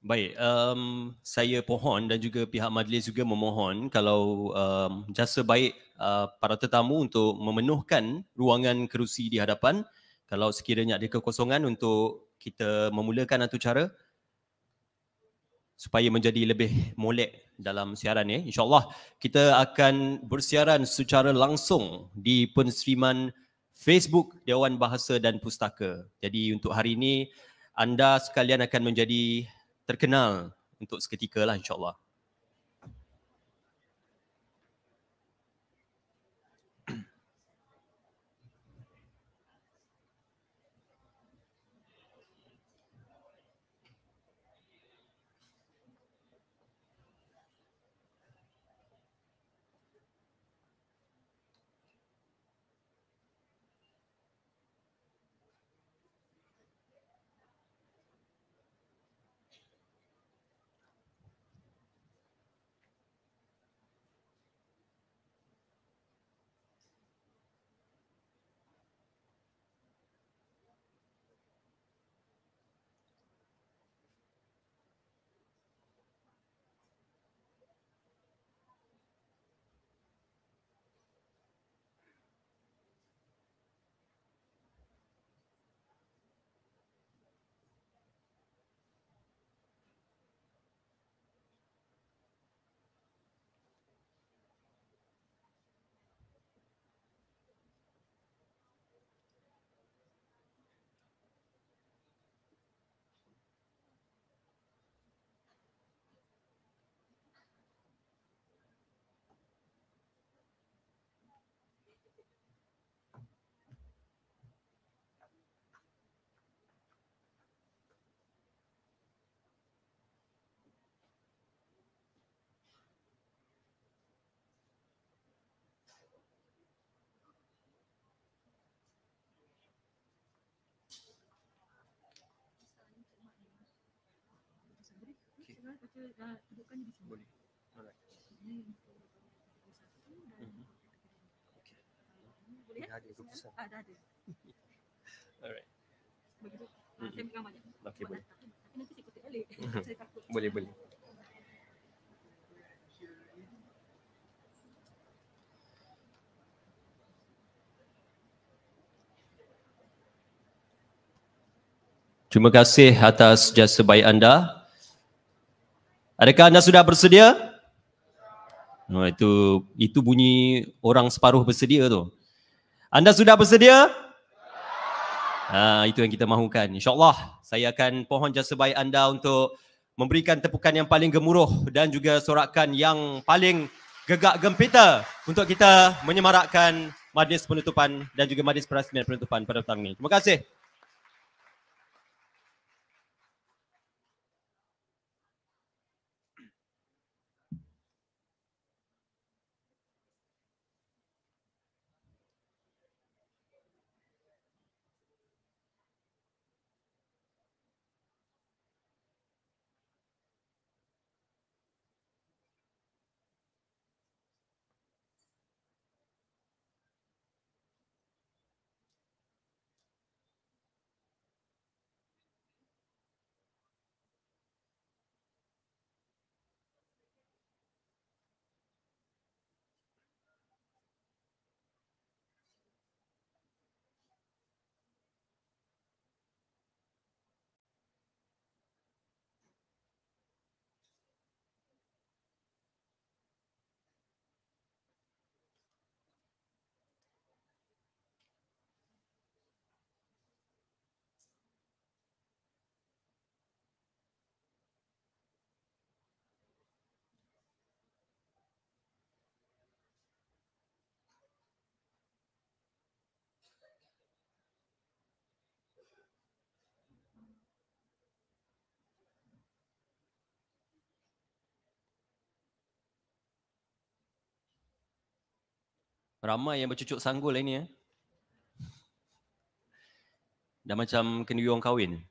Baik, saya pohon dan juga pihak majlis juga memohon kalau jasa baik para tetamu untuk memenuhkan ruangan kerusi di hadapan. Kalau sekiranya ada kekosongan untuk kita memulakan acara supaya menjadi lebih molek dalam siaran ya. InsyaAllah kita akan bersiaran secara langsung di penstreaman Facebook Dewan Bahasa dan Pustaka. Jadi untuk hari ini anda sekalian akan menjadi terkenal untuk seketika lah insyaAllah. Boleh. Alright. Boleh ya? Ada keputusan. Ada. Alright. Begitu. Saya pegang banyak. Okey, boleh. Tapi nanti saya kutip balik. Saya takut. Boleh. Terima kasih atas jasa baik anda. Adakah anda sudah bersedia? Oh, itu bunyi orang separuh bersedia tu. Anda sudah bersedia? Itu yang kita mahukan. InsyaAllah saya akan pohon jasa baik anda untuk memberikan tepukan yang paling gemuruh dan juga sorakan yang paling gegak gempita untuk kita menyemarakkan majlis penutupan dan juga majlis perasmian penutupan pada petang ini. Terima kasih. Ramai yang bercucuk sanggul ini ya. Dah macam kena orang kahwin.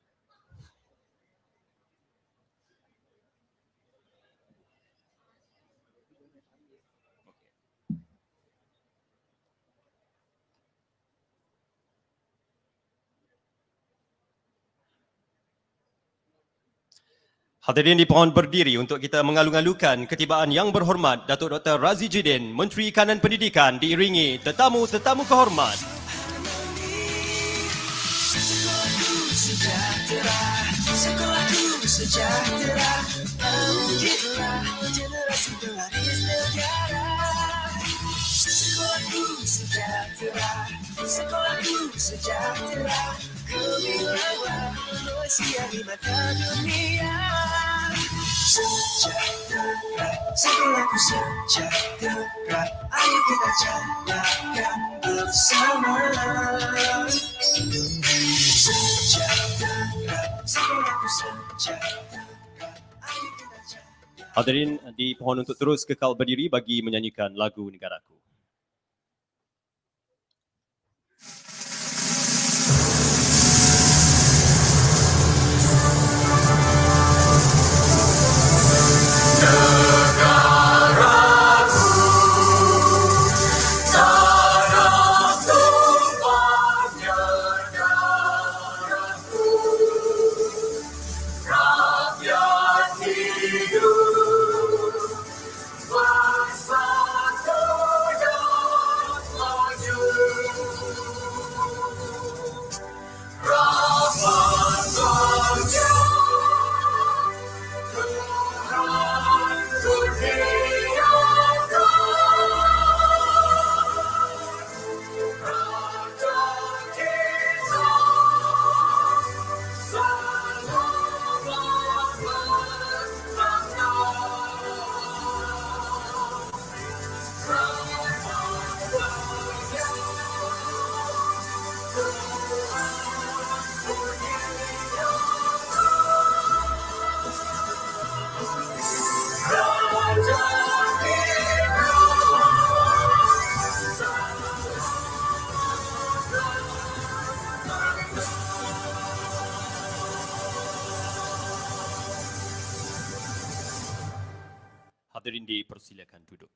Hadirin dipohon berdiri untuk kita mengalu-alukan ketibaan yang berhormat Datuk Dr. Razi Jidin, Menteri Kanan Pendidikan, diiringi tetamu-tetamu kehormat. Sekolahku sejahtera, bangkitlah generasi pewaris negara. Sekolahku sejahtera, sekolahku sejahtera, gemilangan manusia di mata dunia. Sejahtera, sekolahku sejahtera, ayo kita jalankan bersama. Sejahtera, sekolahku sejahtera, ayo kita jalankan. Hadirin dipohon untuk terus kekal berdiri bagi menyanyikan lagu negaraku. Hadirin dipersilakan duduk.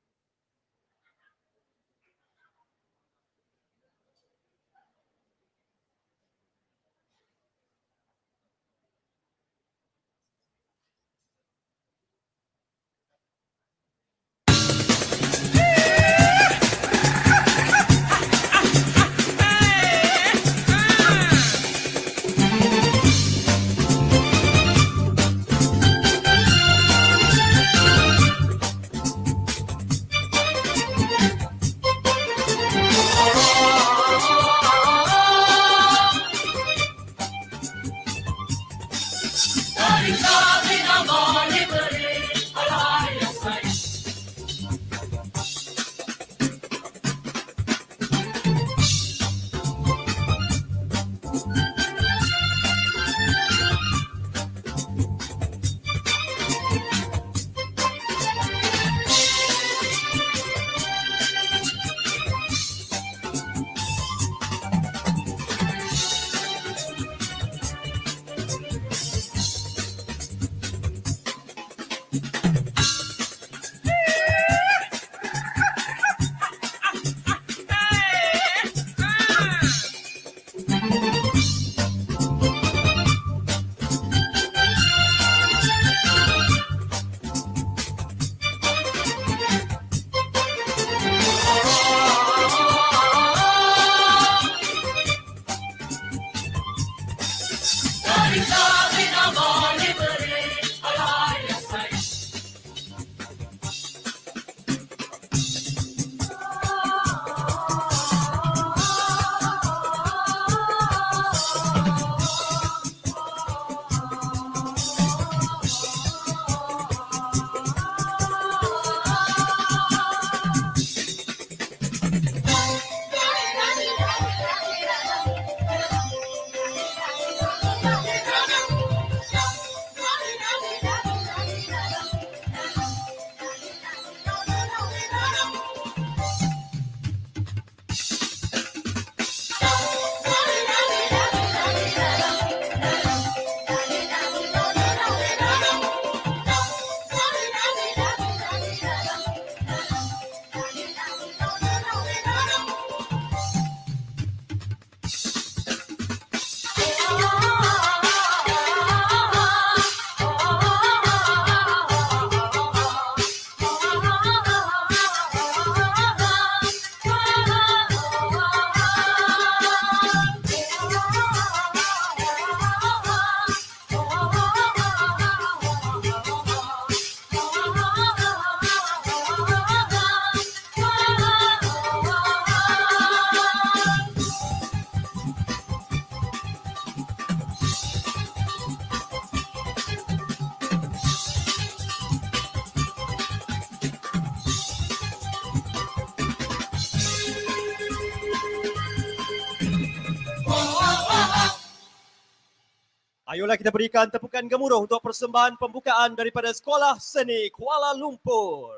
Ayolah kita berikan tepukan gemuruh untuk persembahan pembukaan daripada Sekolah Seni Kuala Lumpur.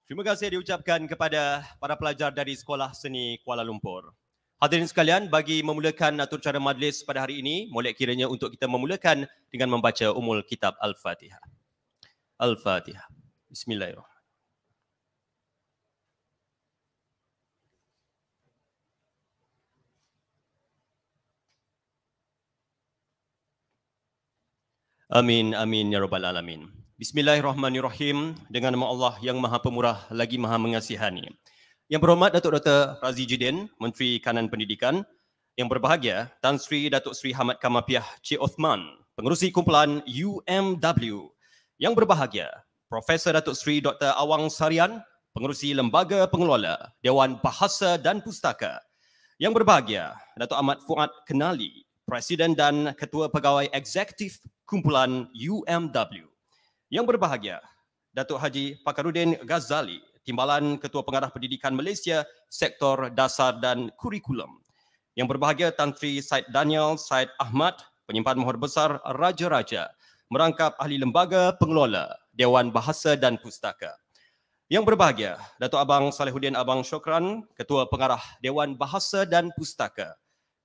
Terima kasih diucapkan kepada para pelajar dari Sekolah Seni Kuala Lumpur. Hadirin sekalian, bagi memulakan atur cara majlis pada hari ini, molek kiranya untuk kita memulakan dengan membaca Ummul Kitab Al-Fatihah. Al-Fatihah. Bismillahirrahmanirrahim. Amin, amin, ya rabbal alamin. Bismillahirrahmanirrahim. Dengan nama Allah yang maha pemurah lagi maha mengasihani. Yang berhormat Datuk Dr. Razi Jidin, Menteri Kanan Pendidikan. Yang berbahagia Tan Sri Datuk Sri Hamad Kamapiah Cik Othman, Pengerusi Kumpulan UMW. Yang berbahagia Profesor Datuk Sri Dr. Awang Sarian, Pengerusi Lembaga Pengelola Dewan Bahasa dan Pustaka. Yang berbahagia Datuk Ahmad Fuad Kenali, Presiden dan Ketua Pegawai Eksekutif Kumpulan UMW. Yang berbahagia Datuk Haji Fakhruddin Ghazali, Timbalan Ketua Pengarah Pendidikan Malaysia, Sektor Dasar dan Kurikulum. Yang berbahagia Tan Sri Said Daniel Said Ahmad, Penyimpan Mohor Besar Raja-Raja, merangkap Ahli Lembaga Pengelola Dewan Bahasa dan Pustaka. Yang berbahagia Datuk Abang Salihuddin Abang Syokran, Ketua Pengarah Dewan Bahasa dan Pustaka.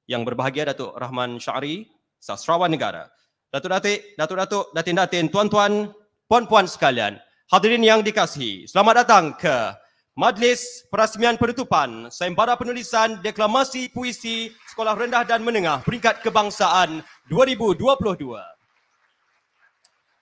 Yang berbahagia Datuk Rahman Syari, Sastrawan Negara. Datuk-datuk, datuk-datuk, datin-datin, tuan-tuan, puan-puan sekalian, hadirin yang dikasihi, selamat datang ke Majlis Perasmian Penutupan Sayembara Penulisan Deklamasi Puisi Sekolah Rendah dan Menengah Peringkat Kebangsaan 2022.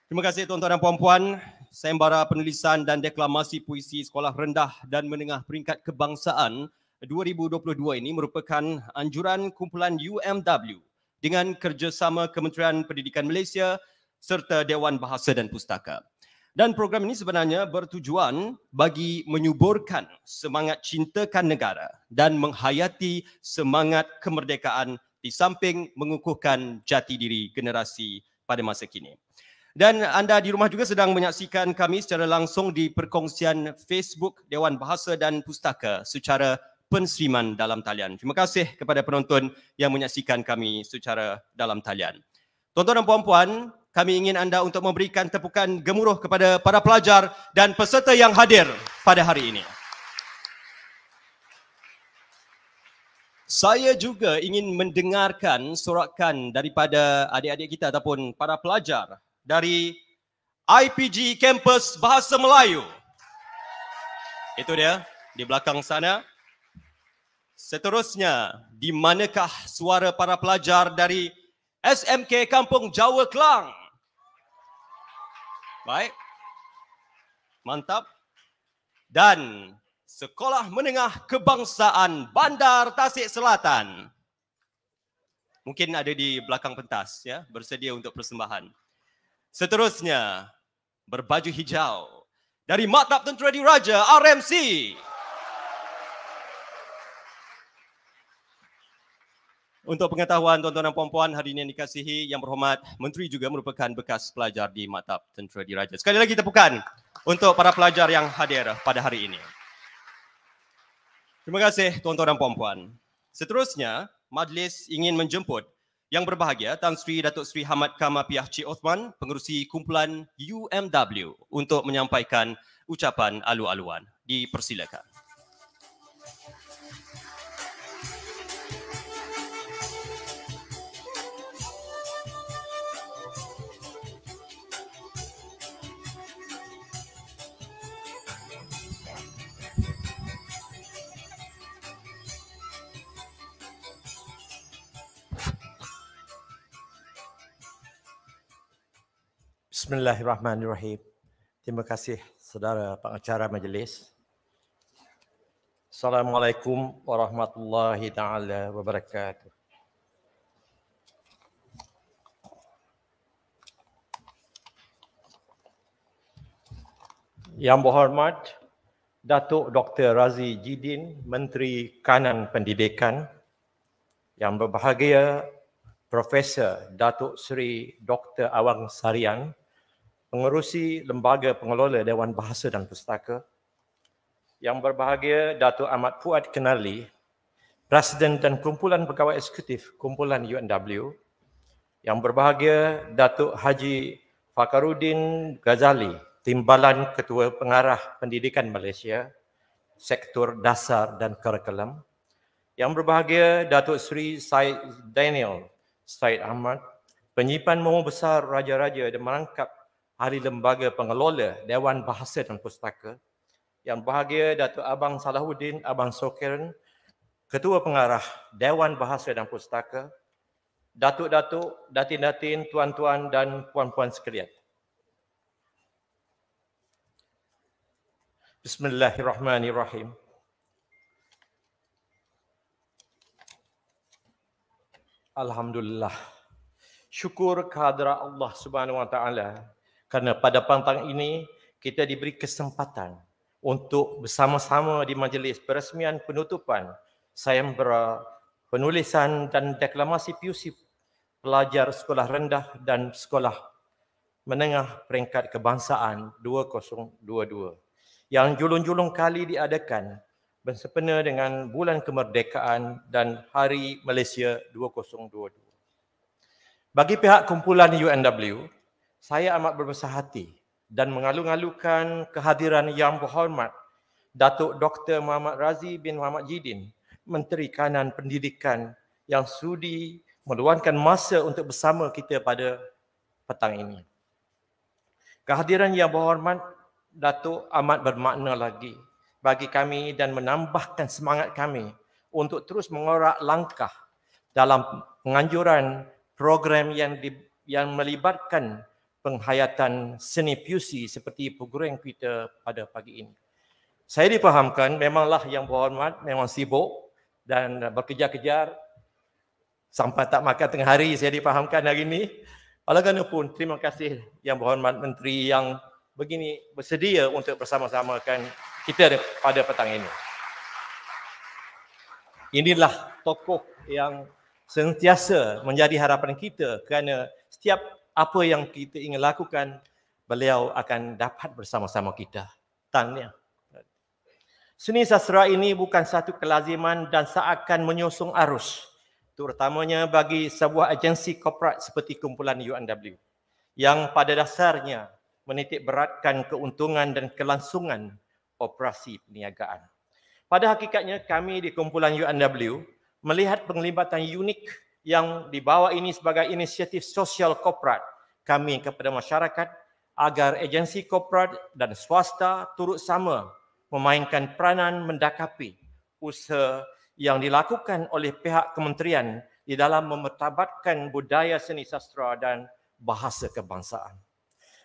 Terima kasih tuan-tuan dan puan-puan. Sayembara Penulisan dan Deklamasi Puisi Sekolah Rendah dan Menengah Peringkat Kebangsaan 2022 ini merupakan anjuran kumpulan UMW dengan kerjasama Kementerian Pendidikan Malaysia serta Dewan Bahasa dan Pustaka. Dan program ini sebenarnya bertujuan bagi menyuburkan semangat cintakan negara dan menghayati semangat kemerdekaan di samping mengukuhkan jati diri generasi pada masa kini. Dan anda di rumah juga sedang menyaksikan kami secara langsung di perkongsian Facebook Dewan Bahasa dan Pustaka secara penerimaan dalam talian. Terima kasih kepada penonton yang menyaksikan kami secara dalam talian. Tuan-tuan dan puan-puan, kami ingin anda untuk memberikan tepukan gemuruh kepada para pelajar dan peserta yang hadir pada hari ini. Saya juga ingin mendengarkan sorakan daripada adik-adik kita ataupun para pelajar dari IPG Kampus Bahasa Melayu. Itu dia di belakang sana. Seterusnya, di manakah suara para pelajar dari SMK Kampung Jawa Kelang? Baik. Mantap. Dan Sekolah Menengah Kebangsaan Bandar Tasik Selatan. Mungkin ada di belakang pentas ya, bersedia untuk persembahan. Seterusnya, berbaju hijau dari Maktab Tentera Diraja RMC. Untuk pengetahuan tuan-tuan dan puan-puan hari ini yang dikasihi, yang berhormat Menteri juga merupakan bekas pelajar di Maktab Tentera Diraja. Sekali lagi tepukan untuk para pelajar yang hadir pada hari ini. Terima kasih tuan-tuan dan puan-puan. Seterusnya, majlis ingin menjemput yang berbahagia Tan Sri Datuk Sri Hamad Kamapiah Cik Othman, Pengerusi Kumpulan UMW untuk menyampaikan ucapan alu-aluan. Dipersilakan. Bismillahirrahmanirrahim. Terima kasih saudara pengacara majlis. Assalamualaikum warahmatullahi taala wabarakatuh. Yang berhormat Datuk Dr. Razi Jidin, Menteri Kanan Pendidikan. Yang berbahagia Profesor Datuk Seri Dr. Awang Sarian, Pengerusi Lembaga Pengelola Dewan Bahasa dan Pustaka. Yang berbahagia Datuk Ahmad Fuad Kenali, Presiden dan Kumpulan Pegawai Eksekutif Kumpulan UMW. Yang berbahagia Datuk Haji Fakaruddin Ghazali, Timbalan Ketua Pengarah Pendidikan Malaysia, Sektor Dasar dan Kurikulum. Yang berbahagia Datuk Seri Syed Daniel Syed Ahmad, Penyimpan Momo Besar Raja-Raja dan Merangkap Ahli Lembaga Pengelola Dewan Bahasa dan Pustaka. Yang berbahagia Datuk Abang Salahuddin Abang Sokiran, Ketua Pengarah Dewan Bahasa dan Pustaka. Datuk-datuk, datin-datin, tuan-tuan dan puan-puan sekalian. Bismillahirrahmanirrahim. Alhamdulillah. Syukur kehadrat Allah Subhanahu Wa Taala kerana pada petang ini kita diberi kesempatan untuk bersama-sama di majlis peresmian penutupan sayembara penulisan dan deklamasi puisi pelajar sekolah rendah dan sekolah menengah peringkat kebangsaan 2022 yang julung-julung kali diadakan bersempena dengan Bulan Kemerdekaan dan Hari Malaysia 2022. Bagi pihak kumpulan UNW, saya amat berbesar hati dan mengalu-alukan kehadiran Yang Berhormat Datuk Dr. Muhammad Razi bin Muhammad Jidin, Menteri Kanan Pendidikan yang sudi meluangkan masa untuk bersama kita pada petang ini. Kehadiran Yang Berhormat Datuk amat bermakna lagi bagi kami dan menambahkan semangat kami untuk terus mengorak langkah dalam penganjuran program yang melibatkan penghayatan seni puisi seperti program kita pada pagi ini. Saya difahamkan memanglah Yang Berhormat memang sibuk dan berkejar-kejar sampai tak makan tengah hari, saya difahamkan hari ini. Walaupun terima kasih Yang Berhormat Menteri yang begini bersedia untuk bersama-samakan kita pada petang ini. Inilah tokoh yang sentiasa menjadi harapan kita kerana setiap apa yang kita ingin lakukan, beliau akan dapat bersama-sama kita. Tahniah. Seni sastra ini bukan satu kelaziman dan seakan menyusung arus, terutamanya bagi sebuah agensi korporat seperti kumpulan UNW yang pada dasarnya menitik beratkan keuntungan dan kelangsungan operasi perniagaan. Pada hakikatnya kami di kumpulan UNW melihat penglibatan unik yang dibawa ini sebagai inisiatif sosial korporat kami kepada masyarakat agar agensi korporat dan swasta turut sama memainkan peranan mendakapi usaha yang dilakukan oleh pihak kementerian di dalam memertabatkan budaya seni sastra dan bahasa kebangsaan.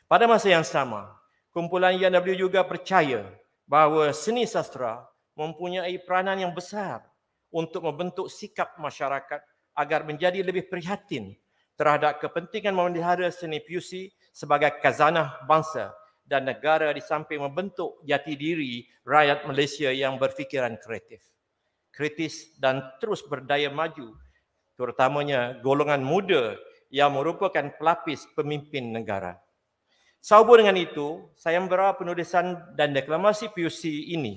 Pada masa yang sama, kumpulan UNW juga percaya bahawa seni sastra mempunyai peranan yang besar untuk membentuk sikap masyarakat agar menjadi lebih prihatin terhadap kepentingan memelihara seni puisi sebagai khazanah bangsa dan negara di samping membentuk jati diri rakyat Malaysia yang berfikiran kreatif, kritis dan terus berdaya maju, terutamanya golongan muda yang merupakan pelapis pemimpin negara. Sehubung dengan itu, sayembara penulisan dan deklamasi puisi ini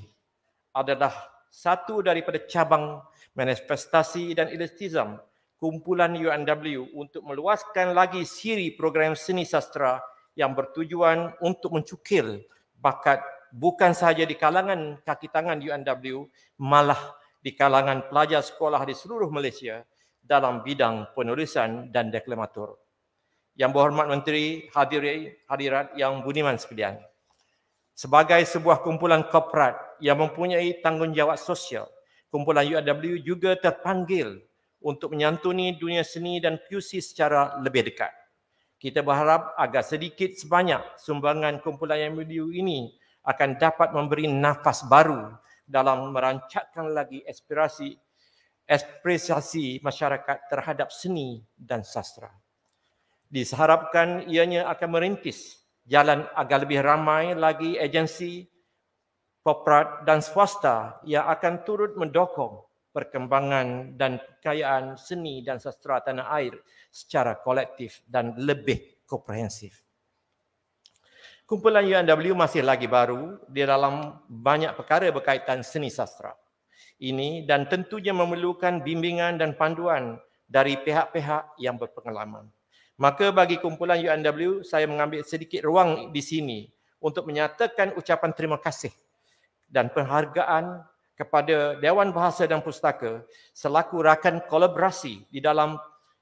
adalah satu daripada cabang manifestasi dan iltizam kumpulan UNW untuk meluaskan lagi siri program seni sastra yang bertujuan untuk mencukil bakat bukan sahaja di kalangan kaki tangan UNW, malah di kalangan pelajar sekolah di seluruh Malaysia dalam bidang penulisan dan deklamatur. Yang Berhormat Menteri, hadirat yang budiman sekalian, sebagai sebuah kumpulan korporat yang mempunyai tanggungjawab sosial, kumpulan UNW juga terpanggil untuk menyantuni dunia seni dan puisi secara lebih dekat. Kita berharap agar sedikit sebanyak sumbangan kumpulan UNW ini akan dapat memberi nafas baru dalam merancangkan lagi ekspresi masyarakat terhadap seni dan sastra. Diharapkan ianya akan merintis jalan agar lebih ramai lagi agensi, korporat dan swasta yang akan turut mendukung perkembangan dan kekayaan seni dan sastra tanah air secara kolektif dan lebih komprehensif. Kumpulan UNW masih lagi baru di dalam banyak perkara berkaitan seni sastra ini dan tentunya memerlukan bimbingan dan panduan dari pihak-pihak yang berpengalaman. Maka bagi kumpulan UNW, saya mengambil sedikit ruang di sini untuk menyatakan ucapan terima kasih dan penghargaan kepada Dewan Bahasa dan Pustaka selaku rakan kolaborasi di dalam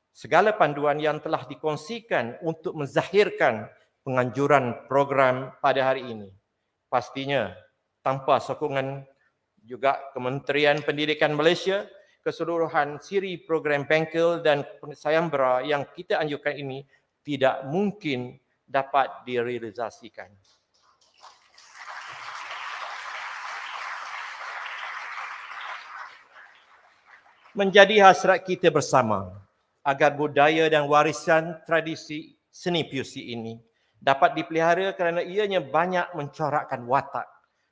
segala panduan yang telah dikongsikan untuk menzahirkan penganjuran program pada hari ini. Pastinya tanpa sokongan juga Kementerian Pendidikan Malaysia, keseluruhan siri program Bengkel dan Sayembara yang kita anjurkan ini tidak mungkin dapat direalisasikan. Menjadi hasrat kita bersama agar budaya dan warisan tradisi seni puisi ini dapat dipelihara kerana ianya banyak mencorakkan watak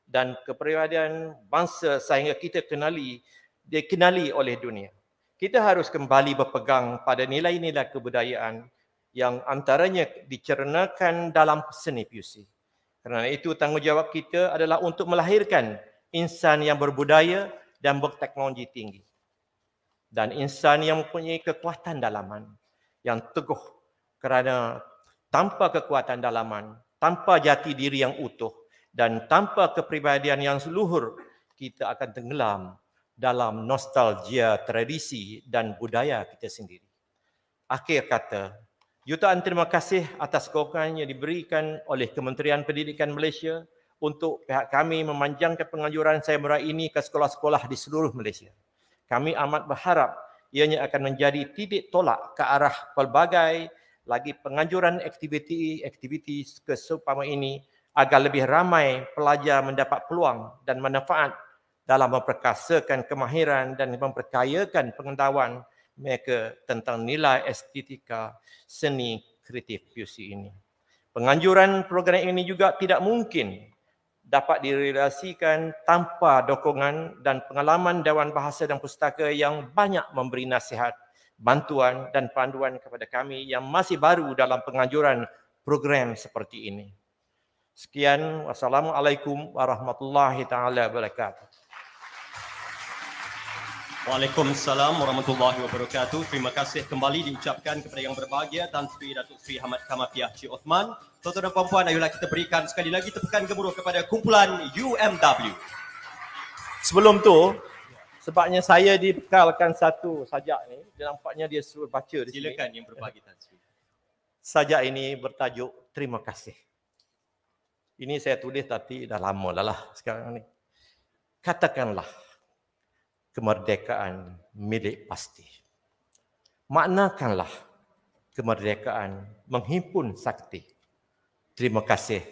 dan kepribadian bangsa sehingga kita dikenali oleh dunia. Kita harus kembali berpegang pada nilai-nilai kebudayaan yang antaranya dicernakan dalam seni puisi. Kerana itu tanggungjawab kita adalah untuk melahirkan insan yang berbudaya dan berteknologi tinggi. Dan insan yang mempunyai kekuatan dalaman yang teguh, kerana tanpa kekuatan dalaman, tanpa jati diri yang utuh dan tanpa kepribadian yang luhur, kita akan tenggelam dalam nostalgia tradisi dan budaya kita sendiri. Akhir kata, jutaan terima kasih atas sokongan yang diberikan oleh Kementerian Pendidikan Malaysia untuk pihak kami memanjangkan penganjuran sayembara ini ke sekolah-sekolah di seluruh Malaysia. Kami amat berharap ianya akan menjadi titik tolak ke arah pelbagai lagi penganjuran aktiviti keseumpama ini agar lebih ramai pelajar mendapat peluang dan manfaat dalam memperkasakan kemahiran dan memperkayakan pengetahuan mereka tentang nilai estetika seni kreatif puisi ini. Penganjuran program ini juga tidak mungkin dapat direalisasikan tanpa dukungan dan pengalaman Dewan Bahasa dan Pustaka yang banyak memberi nasihat, bantuan dan panduan kepada kami yang masih baru dalam penganjuran program seperti ini. Sekian, wassalamualaikum warahmatullahi taala wabarakatuh. Waalaikumsalam warahmatullahi wabarakatuh. Terima kasih kembali diucapkan kepada yang berbahagia Tan Sri Datuk Sri Hamad Kamapiah Cik Osman. Tuan-tuan dan puan-puan, ayolah kita berikan sekali lagi tepukan gemuruh kepada kumpulan UMW. Sebelum tu, sebabnya saya dibekalkan satu sajak ni, dia nampaknya dia suruh baca di sini. Silakan yang berbahagia Tan Sri. Sajak ini bertajuk Terima Kasih. Ini saya tulis tapi dah lama dah lah sekarang ni. Katakanlah kemerdekaan milik pasti. Maknakanlah kemerdekaan menghimpun sakti. Terima kasih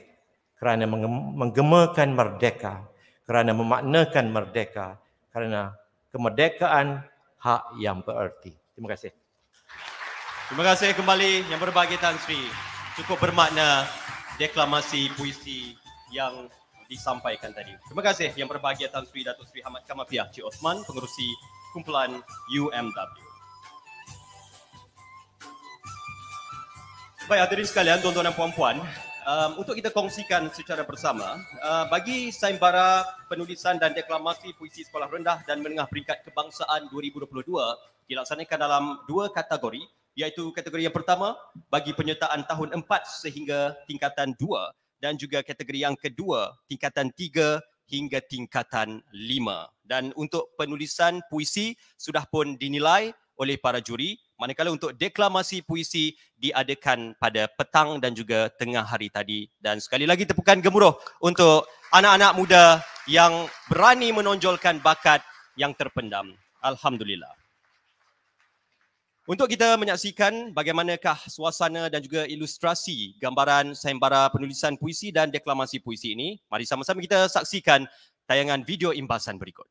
kerana menggemakan merdeka, kerana memaknakan merdeka, kerana kemerdekaan hak yang bererti. Terima kasih. Terima kasih kembali yang berbahagia Tan Sri. Cukup bermakna deklamasi puisi yang disampaikan tadi. Terima kasih yang berbahagia Tan Sri Datuk Sri Hamad Kamapiah Cik Osman, pengerusi kumpulan UMW. Baik hadirin sekalian, tuan-tuan dan puan-puan, untuk kita kongsikan secara bersama, bagi sayembara penulisan dan deklamasi puisi sekolah rendah dan menengah peringkat kebangsaan 2022 dilaksanakan dalam dua kategori, iaitu kategori yang pertama bagi penyertaan tahun 4 sehingga tingkatan 2 dan juga kategori yang kedua tingkatan 3 hingga tingkatan 5. Dan untuk penulisan puisi sudah pun dinilai oleh para juri, manakala untuk deklamasi puisi diadakan pada petang dan juga tengah hari tadi. Dan sekali lagi tepukan gemuruh untuk anak-anak muda yang berani menonjolkan bakat yang terpendam. Alhamdulillah. Untuk kita menyaksikan bagaimanakah suasana dan juga ilustrasi gambaran sayembara penulisan puisi dan deklamasi puisi ini, mari sama-sama kita saksikan tayangan video imbasan berikut.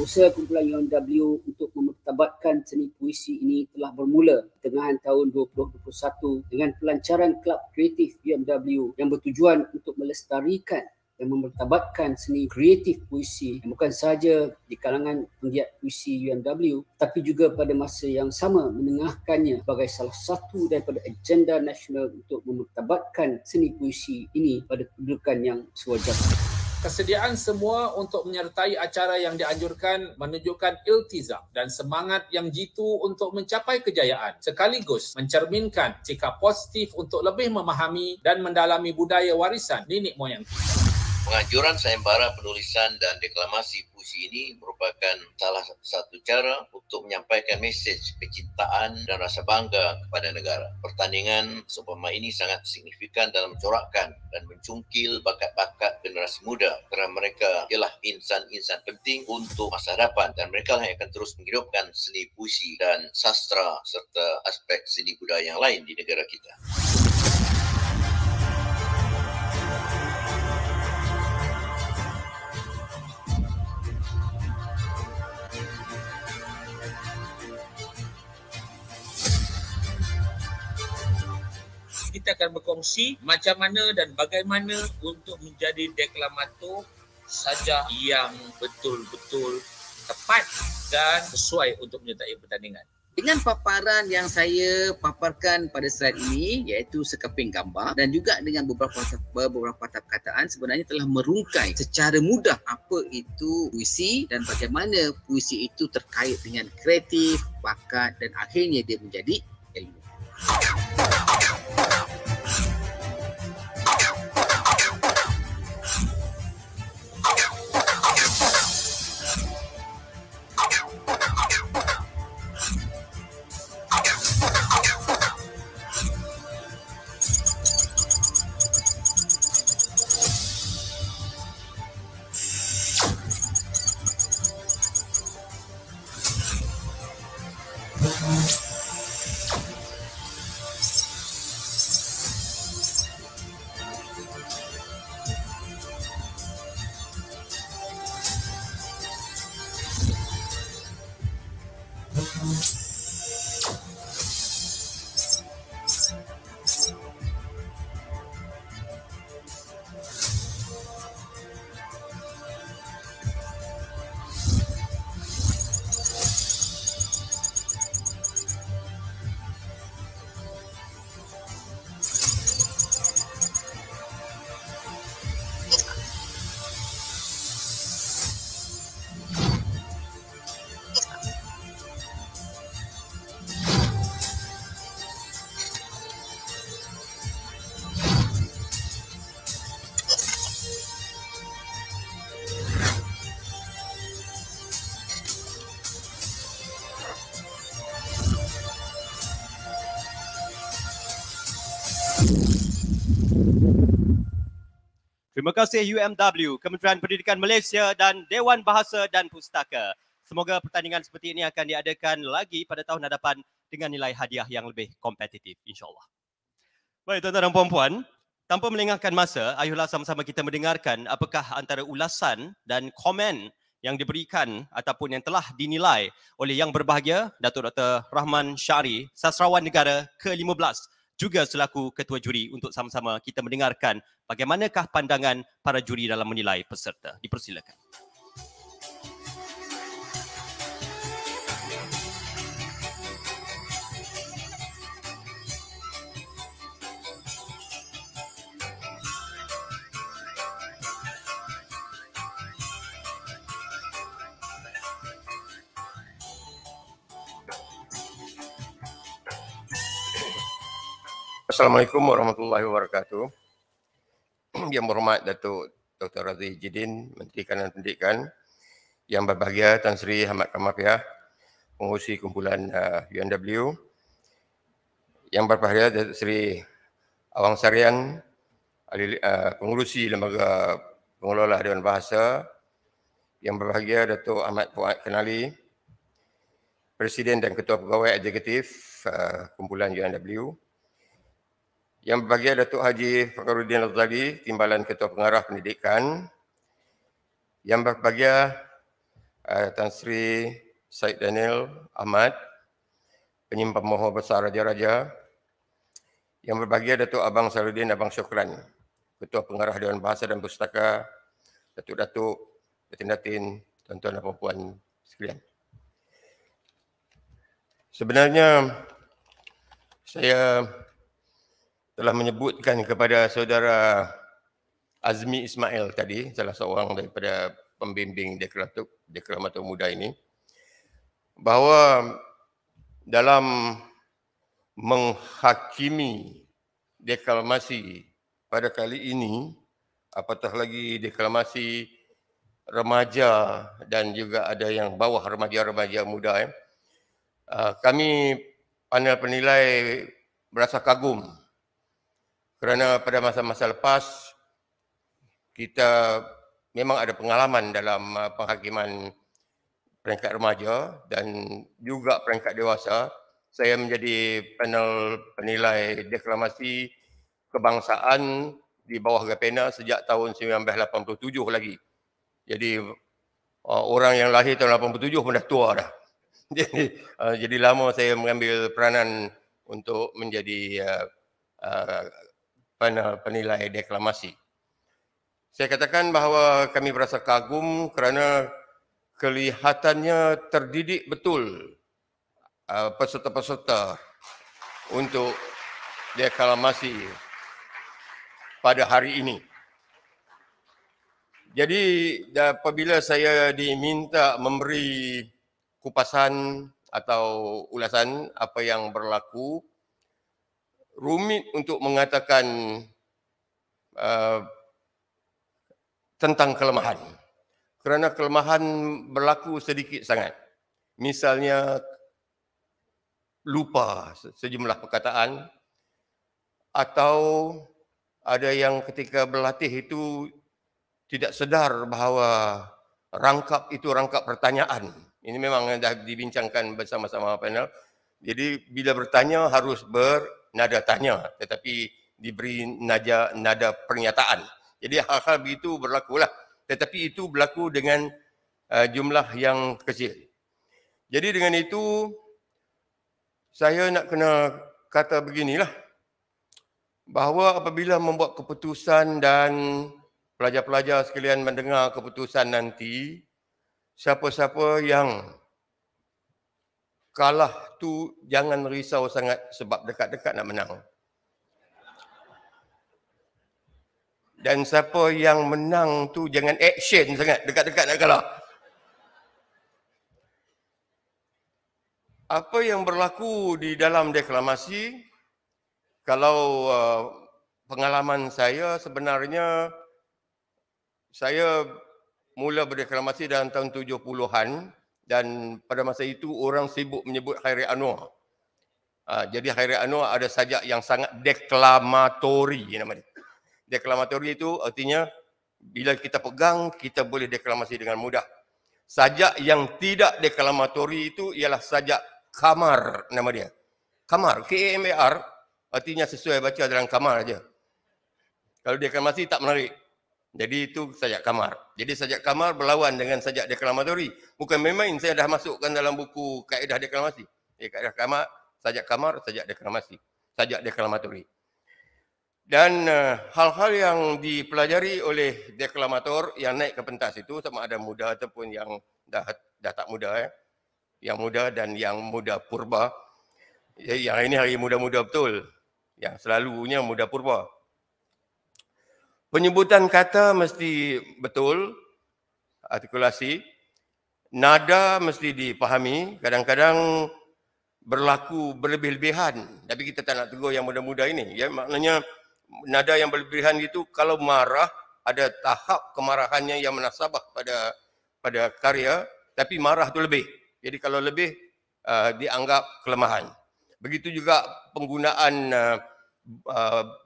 Usaha kumpulan UMW untuk memertabatkan seni puisi ini telah bermula pertengahan tahun 2021 dengan pelancaran Kelab Kreatif UMW yang bertujuan untuk melestarikan dan memertabatkan seni kreatif puisi yang bukan sahaja di kalangan penggiat puisi UMW tapi juga pada masa yang sama menengahkannya sebagai salah satu daripada agenda nasional untuk memertabatkan seni puisi ini pada kedudukan yang sewajarnya. Kesediaan semua untuk menyertai acara yang dianjurkan menunjukkan iltizam dan semangat yang jitu untuk mencapai kejayaan, sekaligus mencerminkan sikap positif untuk lebih memahami dan mendalami budaya warisan nenek moyang kita. Penganjuran sayembara penulisan dan deklamasi puisi ini merupakan salah satu cara untuk menyampaikan mesej kecintaan dan rasa bangga kepada negara. Pertandingan seumpama ini sangat signifikan dalam mencorakkan dan mencungkil bakat-bakat generasi muda kerana mereka ialah insan-insan penting untuk masa hadapan dan mereka lah yang akan terus menghidupkan seni puisi dan sastra serta aspek seni budaya yang lain di negara kita. Kita akan berkongsi macam mana dan bagaimana untuk menjadi deklamator sajak yang betul-betul tepat dan sesuai untuk menyertai pertandingan. Dengan paparan yang saya paparkan pada slide ini iaitu sekeping gambar dan juga dengan beberapa perkataan sebenarnya telah merungkai secara mudah apa itu puisi dan bagaimana puisi itu terkait dengan kreatif, bakat dan akhirnya dia menjadi ilmu. Terima kasih UMW, Kementerian Pendidikan Malaysia dan Dewan Bahasa dan Pustaka. Semoga pertandingan seperti ini akan diadakan lagi pada tahun hadapan dengan nilai hadiah yang lebih kompetitif, insyaAllah. Baik tuan-tuan dan puan-puan, tanpa melengahkan masa, ayuhlah sama-sama kita mendengarkan apakah antara ulasan dan komen yang diberikan ataupun yang telah dinilai oleh yang berbahagia, Datuk Dr. Rahman Syari, Sastrawan Negara ke-15, juga selaku ketua juri untuk sama-sama kita mendengarkan bagaimanakah pandangan para juri dalam menilai peserta. Dipersilakan. Assalamualaikum warahmatullahi wabarakatuh. Yang berhormat Datuk Dr. Razi Jidin, Menteri Kanan Pendidikan, yang berbahagia Tan Sri Ahmad Kamapiah, Pengurusi Kumpulan UMW, yang berbahagia Datuk Sri Awang Sarian, Pengurusi Lembaga Pengelola Dewan Bahasa, yang berbahagia Datuk Ahmad Fuad Kenali, Presiden dan Ketua Pegawai Eksekutif Kumpulan UMW, yang berbahagia Datuk Haji Fakhruddin Al-Ghazali, Timbalan Ketua Pengarah Pendidikan, yang berbahagia Tan Sri Syed Daniel Ahmad, Penyimpan Mohon Besar Raja-Raja, yang berbahagia Datuk Abang Sarudin Abang Syukran, Ketua Pengarah Dewan Bahasa dan Pustaka, Datuk-Datuk, Datin-Datin, tuan-tuan dan puan sekalian. Sebenarnya saya telah menyebutkan kepada saudara Azmi Ismail tadi, salah seorang daripada pembimbing deklamator muda ini, bahawa dalam menghakimi deklamasi pada kali ini, apatah lagi deklamasi remaja dan juga ada yang bawah remaja-remaja muda, kami panel penilai berasa kagum kerana pada masa-masa lepas kita memang ada pengalaman dalam penghakiman peringkat remaja dan juga peringkat dewasa. Saya menjadi panel penilai deklamasi kebangsaan di bawah Gapena sejak tahun 1987 lagi. Jadi orang yang lahir tahun 87 pun dah tua dah. Jadi lama saya mengambil peranan untuk menjadi panel penilai deklamasi. Saya katakan bahawa kami berasa kagum kerana kelihatannya terdidik betul peserta-peserta untuk deklamasi pada hari ini. Jadi apabila saya diminta memberi kupasan atau ulasan apa yang berlaku, rumit untuk mengatakan tentang kelemahan. Kerana kelemahan berlaku sedikit sangat. Misalnya lupa sejumlah perkataan atau ada yang ketika berlatih itu tidak sedar bahawa rangkap itu rangkap pertanyaan. Ini memang dah dibincangkan bersama-sama panel. Jadi bila bertanya harus bernada tanya tetapi diberi nada pernyataan. Jadi hal-hal begitu berlakulah. Tetapi itu berlaku dengan jumlah yang kecil. Jadi dengan itu saya nak kena kata beginilah. Bahawa apabila membuat keputusan dan pelajar-pelajar sekalian mendengar keputusan nanti, siapa-siapa yang kalah tu jangan risau sangat sebab dekat-dekat nak menang. Dan siapa yang menang tu jangan action sangat, dekat-dekat nak kalah. Apa yang berlaku di dalam deklamasi, kalau pengalaman saya sebenarnya, saya mula berdeklamasi dalam tahun 70-an dan pada masa itu orang sibuk menyebut Khairi Anwar. Jadi Khairi Anwar ada sajak yang sangat deklamatori nama dia. Deklamatori itu artinya bila kita pegang, kita boleh deklamasi dengan mudah. Sajak yang tidak deklamatori itu ialah sajak kamar nama dia. Kamar, K-A-M-A-R, artinya sesuai baca dalam kamar aja. Kalau deklamasi tak menarik. Jadi itu sajak kamar. Jadi sajak kamar berlawan dengan sajak deklamatori. Bukan main-main, saya dah masukkan dalam buku kaedah deklamasi. Kaedah kamar, sajak deklamasi. Sajak deklamatori. Dan hal-hal yang dipelajari oleh deklamator yang naik ke pentas itu sama ada muda ataupun yang dah tak muda, yang muda dan yang muda purba. Yang ini hari muda-muda betul. Yang selalunya muda purba. Penyebutan kata mesti betul, artikulasi. Nada mesti dipahami, kadang-kadang berlaku berlebih-lebihan. Tapi kita tak nak tegur yang muda-muda ini. Ya, maknanya nada yang berlebihan itu kalau marah ada tahap kemarahannya yang menasabah pada karya, tapi marah tu lebih. Jadi kalau lebih dianggap kelemahan. Begitu juga penggunaan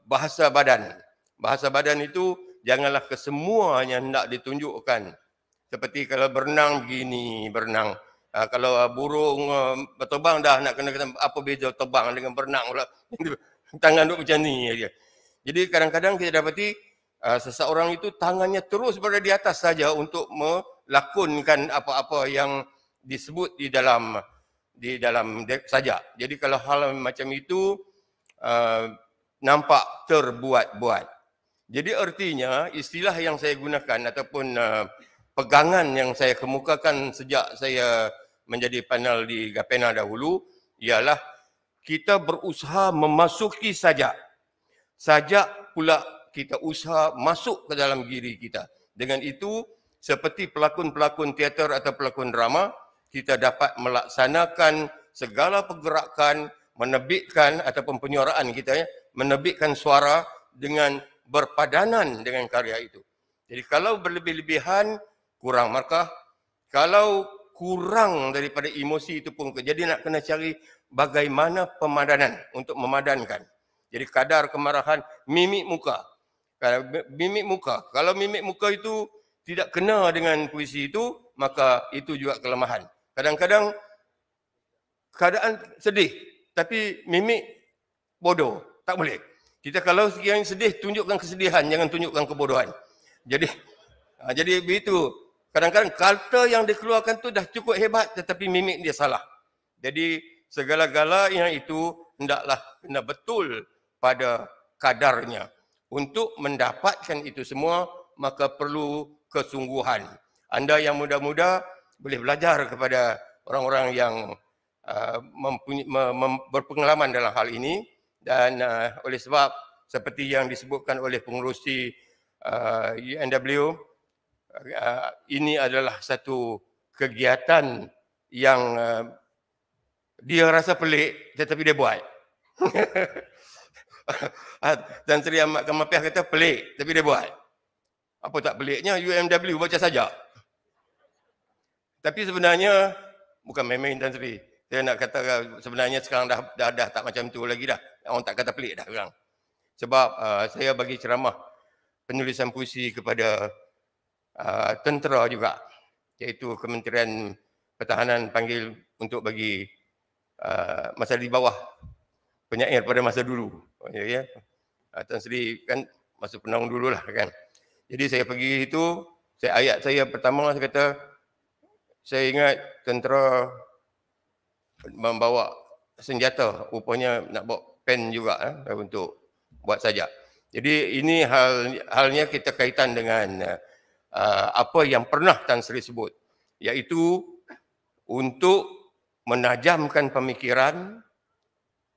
bahasa badan. Bahasa badan itu janganlah kesemuanya hendak ditunjukkan. Seperti kalau berenang begini, berenang. Kalau burung berterbang dah nak kena apa beza terbang dengan berenang pula. Tangan duk macam ni aja. Jadi kadang-kadang kita dapati seseorang itu tangannya terus berada di atas saja untuk lakonkan apa-apa yang disebut di dalam sajak. Jadi kalau hal macam itu nampak terbuat-buat. Jadi artinya istilah yang saya gunakan ataupun pegangan yang saya kemukakan sejak saya menjadi panel di Gapena dahulu ialah kita berusaha memasuki sajak. Sajak pula kita usaha masuk ke dalam diri kita. Dengan itu, seperti pelakon-pelakon teater atau pelakon drama, kita dapat melaksanakan segala pergerakan, menerbitkan ataupun penyuaraan kita ya, menerbitkan suara dengan berpadanan dengan karya itu. Jadi kalau berlebih-lebihan, kurang markah. Kalau kurang daripada emosi itu pun, jadi nak kena cari bagaimana pemadanan untuk memadankan. Jadi kadar kemarahan, mimik muka. Kalau mimik muka itu tidak kena dengan puisi itu, maka itu juga kelemahan. Kadang-kadang keadaan sedih, tapi mimik bodoh, tak boleh. Kita kalau yang sedih, tunjukkan kesedihan, jangan tunjukkan kebodohan. Jadi begitu. Kadang-kadang kata yang dikeluarkan tu dah cukup hebat, tetapi mimik dia salah. Jadi segala-galanya itu hendaklah kena betul pada kadarnya. Untuk mendapatkan itu semua, maka perlu kesungguhan. Anda yang muda-muda boleh belajar kepada orang-orang yang berpengalaman dalam hal ini. Dan oleh sebab seperti yang disebutkan oleh pengerusi UNW, ini adalah satu kegiatan yang dia rasa pelik tetapi dia buat. Tan Sri Ahmad Kamapiah kata pelik tapi dia buat. Apa tak peliknya? UMW baca saja. Tapi sebenarnya bukan main-main Tan Sri. Saya nak kata sebenarnya sekarang dah tak macam tu lagi dah. Orang tak kata pelik dah sekarang. Sebab saya bagi ceramah penulisan puisi kepada tentera juga, iaitu Kementerian Pertahanan panggil untuk bagi masa di bawah penyair pada masa dulu. Ya. Tan Sri kan masa penaung dululah kan. Jadi saya pergi itu, ayat saya pertama saya kata, saya ingat tentera membawa senjata, rupanya nak bawa pen juga untuk buat sajak. Jadi ini halnya kita kaitan dengan apa yang pernah Tan Sri sebut, iaitu untuk menajamkan pemikiran,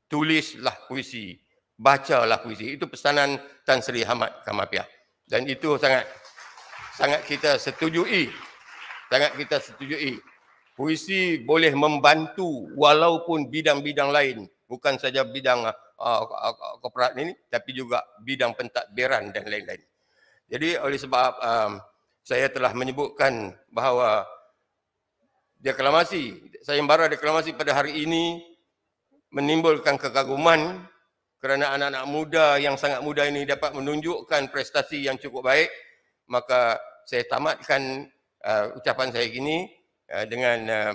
tulislah puisi, bacalah puisi. Itu pesanan Tan Sri Ahmad Kamapiah. Dan itu sangat kita setujui. Sangat kita setujui. Puisi boleh membantu walaupun bidang-bidang lain, bukan saja bidang korporat ini, tapi juga bidang pentadbiran dan lain-lain. Jadi oleh sebab saya telah menyebutkan bahawa deklamasi, sayembara deklamasi pada hari ini menimbulkan kekaguman kerana anak-anak muda yang sangat muda ini dapat menunjukkan prestasi yang cukup baik. Maka saya tamatkan ucapan saya gini dengan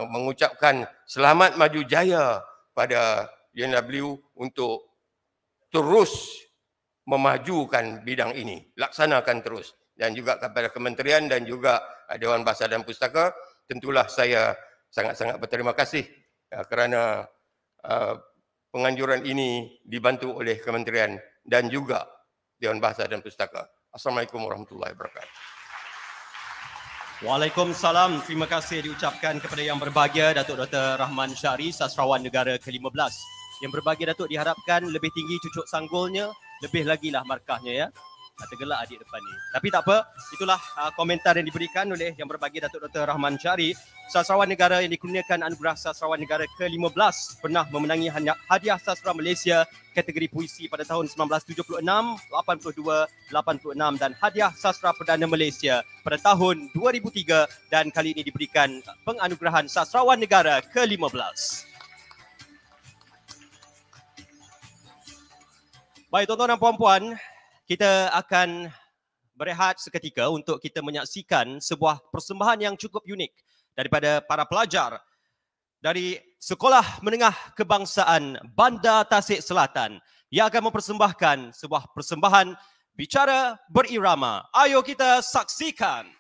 mengucapkan selamat maju jaya pada UNW untuk terus memajukan bidang ini, laksanakan terus. Dan juga kepada kementerian dan juga Dewan Bahasa dan Pustaka, tentulah saya sangat-sangat berterima kasih kerana penganjuran ini dibantu oleh kementerian dan juga Dewan Bahasa dan Pustaka. Assalamualaikum warahmatullahi wabarakatuh. Waalaikumsalam. Terima kasih diucapkan kepada yang berbahagia Datuk Dr. Rahman Syari, Sastrawan Negara ke-15. Yang berbahagia Datuk diharapkan lebih tinggi cucuk sanggulnya, lebih lagi lah markahnya ya. Tergelak adik depan ni. Tapi tak apa, itulah komentar yang diberikan oleh yang berbahagia Datuk Dr. Rahman Syari, Sastrawan Negara yang dikurniakan anugerah Sastrawan Negara ke-15, pernah memenangi hadiah sastra Malaysia kategori puisi pada tahun 1976, 82, 86 dan hadiah sastra Perdana Malaysia pada tahun 2003 dan kali ini diberikan penganugerahan Sastrawan Negara ke-15. Baik tuan-tuan dan puan-puan, kita akan berehat seketika untuk kita menyaksikan sebuah persembahan yang cukup unik daripada para pelajar dari Sekolah Menengah Kebangsaan Bandar Tasik Selatan yang akan mempersembahkan sebuah persembahan bicara berirama. Ayo kita saksikan.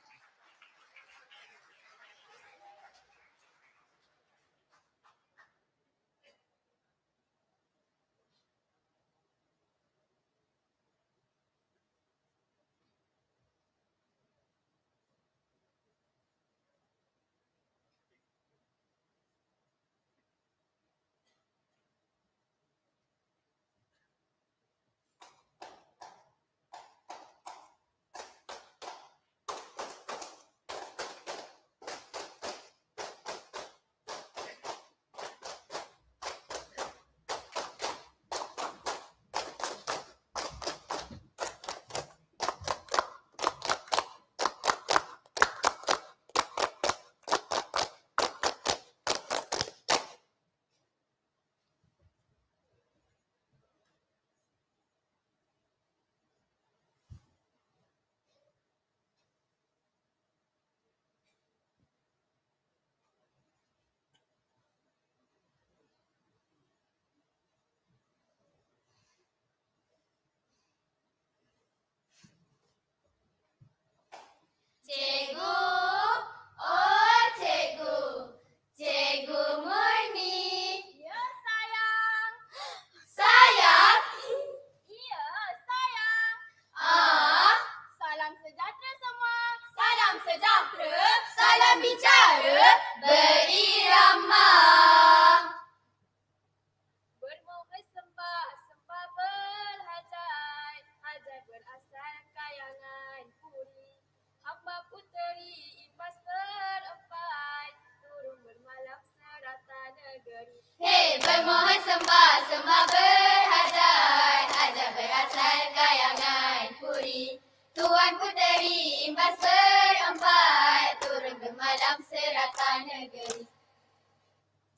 Hei, bermohon sembah, sembah berhajat, ajak berasal kayangan puri. Tuan Puteri imbas berempat, turun gemalam serata negeri.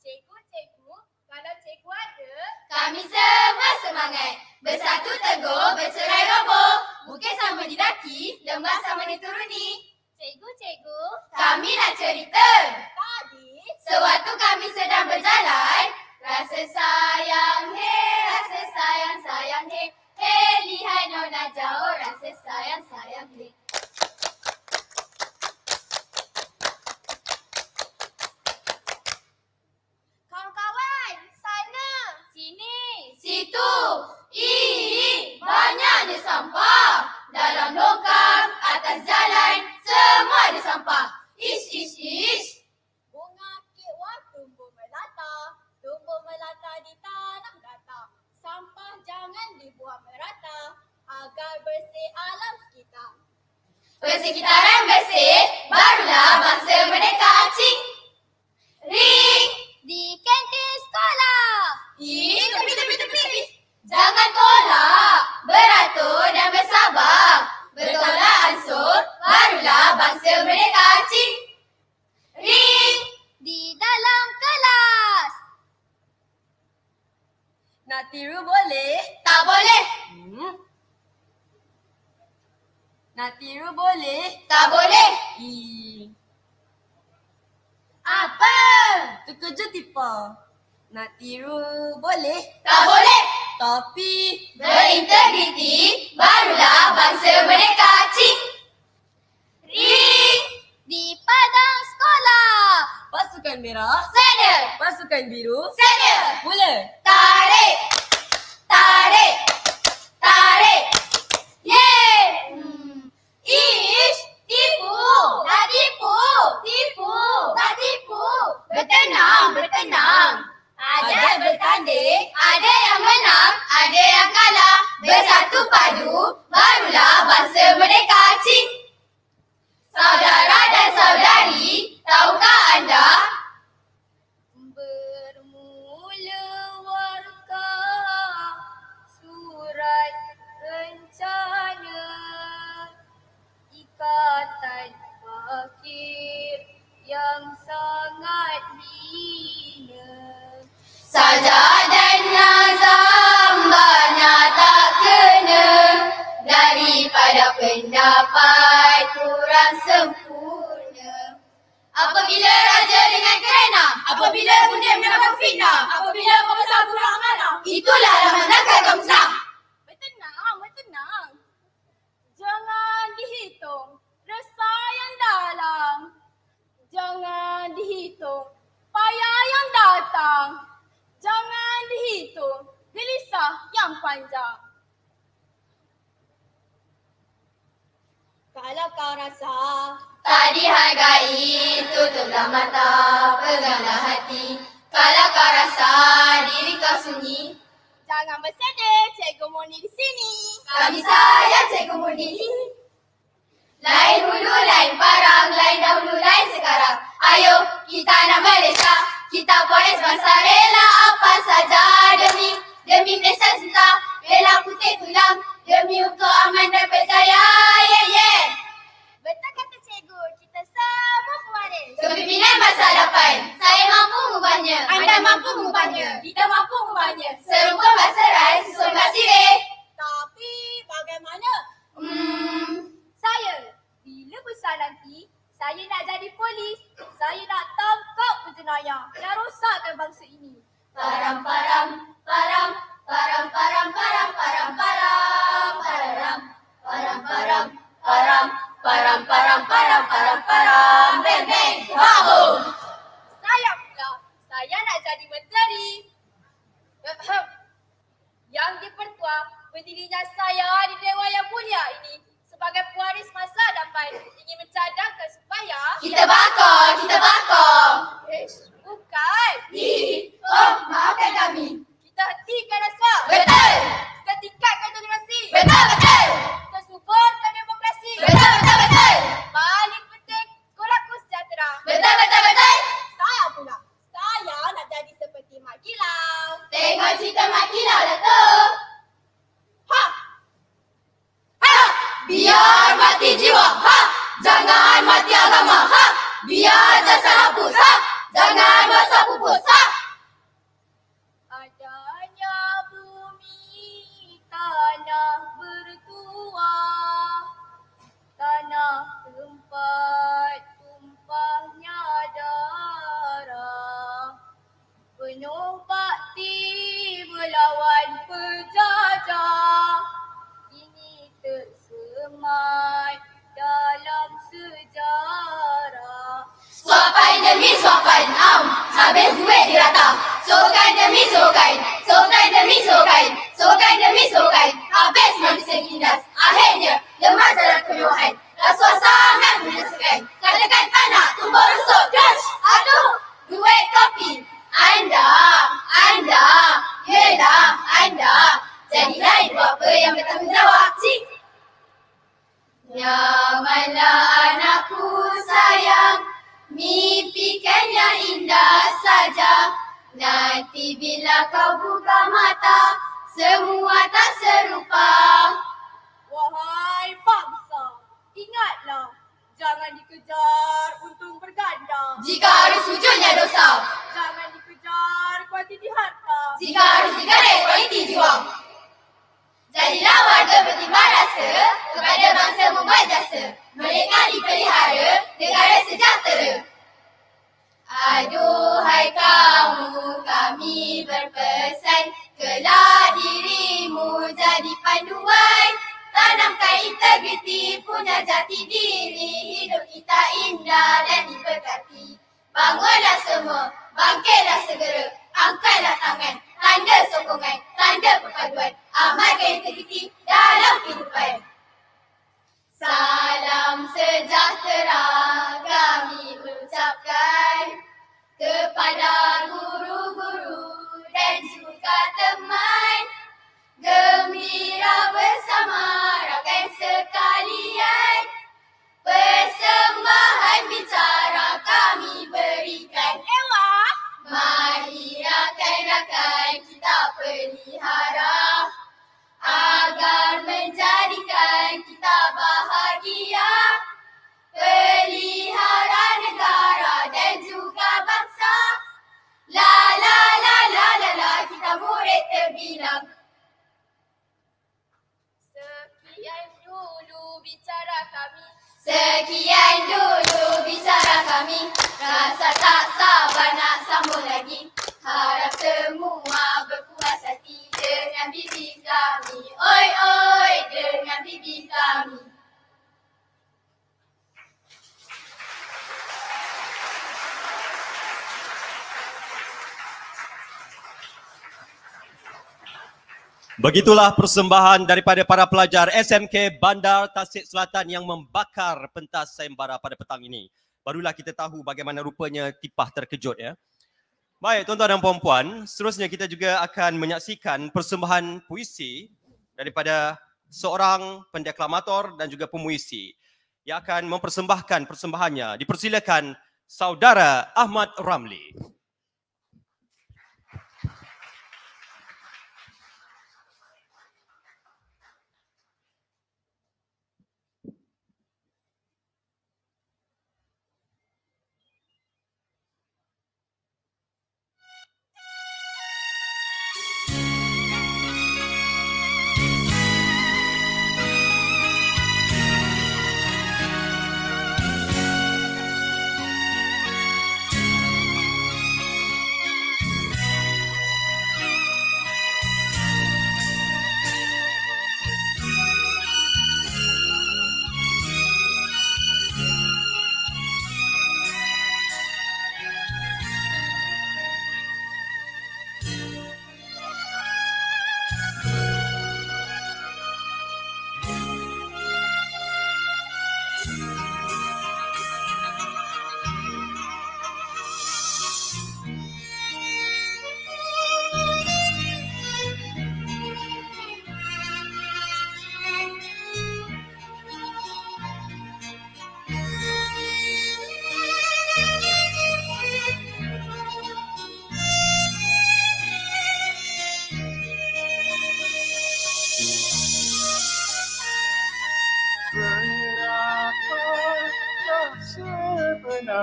Cikgu, kalau cikgu ada, kami semua semangat. Bersatu teguh, bercerai roboh, bukit sama didaki, lembah sama dituruni. Cikgu, kami nak cerita. Tadi, sewaktu kami sedang berjalan, rasa sayang, hei, rasa sayang, sayang, hei. Hei, lihat nona jauh, rasa sayang, sayang, hei. Kawan-kawan, sana. Sini. Situ. Banyaknya sampah. Dalam longkang, atas jalan, semua ada sampah. Ish. Bunga kekwa tumbuh melata di tanah datar. Sampah jangan dibuang merata agar bersih alam kita. Persekitaran bersih, barulah bangsa merdeka. Cing. Ring. Di kantin sekolah. Tepi. Jangan tolak, beratur dan bersabar. Bertolak ansur, barulah bangsa merdeka. Cing. Ring. Di dalam kelas. Nak tiru boleh? Tak boleh. Nak tiru boleh? Tak boleh. Apa? Terkejut tipa. Nak tiru boleh? Tak boleh. Tapi berintegriti, barulah bangsa merdeka. Cing. Ring. Di padang sekolah. Pasukan merah. Sana. Pasukan biru. Sana. Mula. Tarik. Yeay. Ish. Tipu. Tak tipu. Tak tipu. Bertenang. Ada bertanding, ada yang menang, ada yang kalah. Bersatu padu, barulah bangsa merdeka. Cing. Saudara dan saudari, tahukah anda? Bermula warka surat rencana ikatan fakir yang sangat hina. Saja dan nazam banyak tak kena, daripada pendapat kurang sempurna. Apabila raja dengan kerana, apabila bunda mendapat fitnah, apabila pembesar kurang amanah, itulah laman nakal kaum Islam. Bertenang. Jangan dihitung resah yang dalam. Jangan dihitung payah yang datang. Jangan dihitung gelisah yang panjang. Kalau kau rasa tak dihargai, tutuplah mata, peganglah hati. Kalau kau rasa diri kau sunyi, jangan bersedih, Cikgu Murni di sini. Kami sayang Cikgu Murni. Lain hulu, lain parang, lain dahulu, lain sekarang. Ayo kita nak Malaysia. Kita buat bangsa rela apa saja demi Malaysia cinta, rela putih tulang demi untuk aman dan berjaya. Betul kata cikgu, kita semua pewaris. Kepimpinan masa depan, saya mampu mengubahnya, anda mampu mengubahnya, kita mampu mengubahnya. Serumpun berserai, susun bersirih. Tapi bagaimana? Saya, bila besar nanti, saya nak jadi polis. Saya nak tangkap penjenayah yang rosakkan bangsa ini. Param. Beng beng. Bahu. Saya pula. Saya nak jadi menteri. Yang dipertua berdirinya saya di Dewan yang mulia ini sebagai pewaris masa depan ingin mencadangkan supaya kita bakar. Bukan. Maafkan kami. Kita hentikan rasuah. Betul. Kita tingkatkan toleransi. Betul. Kita suburkan demokrasi. Betul. Paling penting sekolahku sejahtera. Betul. Saya pula. Saya nak jadi seperti Mak Gila. cita makilah Datuk. Ha! Ha! Biar mati jiwa. Ha! Jangan mati agama. Ha! Biar jasad hapus. Ha! Jangan masa pupus. Ha! Adanya bumi tanah bertuah, tanah tempat tumpahnya darah, penuh bakti melawan penjajah, kini tersemat dalam sejarah. Suapan demi suapan, habis duit dirata. Sokan demi sokan, sokan demi sokan, sokan demi sokan, habis manusia tindas. Akhirnya lemah dalam kemewahan, rasuah sangat menyesakan. Katakan tanah tumbuh rusuk, crash. Aduh, duit kopi. Anda, yelah anda. Jadilah ibu apa yang bertanggungjawab, cik. Nyamanlah anakku sayang, mimpikan yang indah saja. Nanti bila kau buka mata, semua tak serupa. Wahai bangsa, ingatlah, jangan dikejar untung berganda. Jika harus wujudnya dosa, jangan dikejar kuantiti harta. Jika harus digaris kualiti jiwa, jadilah warga bertimbang rasa kepada bangsa membuat jasa. Mereka dipelihara negara sejahtera. Aduhai kamu, kami berpesan, kelak dirimu jadi panduan. Tanamkan integriti, punya jati diri, hidup kita indah dan diberkati. Bangunlah semua, bangkitlah segera, angkatlah tangan, tanda sokongan, tanda perpaduan, amalkan integriti dalam kehidupan. Salam sejahtera kami ucapkan kepada guru-guru dan juga teman. Gembira bersama rakan sekalian, persembahan bicara kami berikan. Ewah! Mari rakan-rakan kita pelihara agar menjadikan kita bahagia. Pelihara negara dan juga bangsa. La la la la la la, kita murid terbilang. Sekian dulu bicara kami. Sekian dulu bicara kami. Rasa tak sabar nak sambung lagi. Harap semua berpuas hati dengan bibi kami. Oi oi, dengan bibi kami. Begitulah persembahan daripada para pelajar SMK Bandar Tasik Selatan yang membakar pentas sayembara pada petang ini. Barulah kita tahu bagaimana rupanya tipah terkejut ya. Baik tuan-tuan dan puan-puan, seterusnya kita juga akan menyaksikan persembahan puisi daripada seorang pendeklamator dan juga pemuisi yang akan mempersembahkan persembahannya. Dipersilakan Saudara Ahmad Ramli.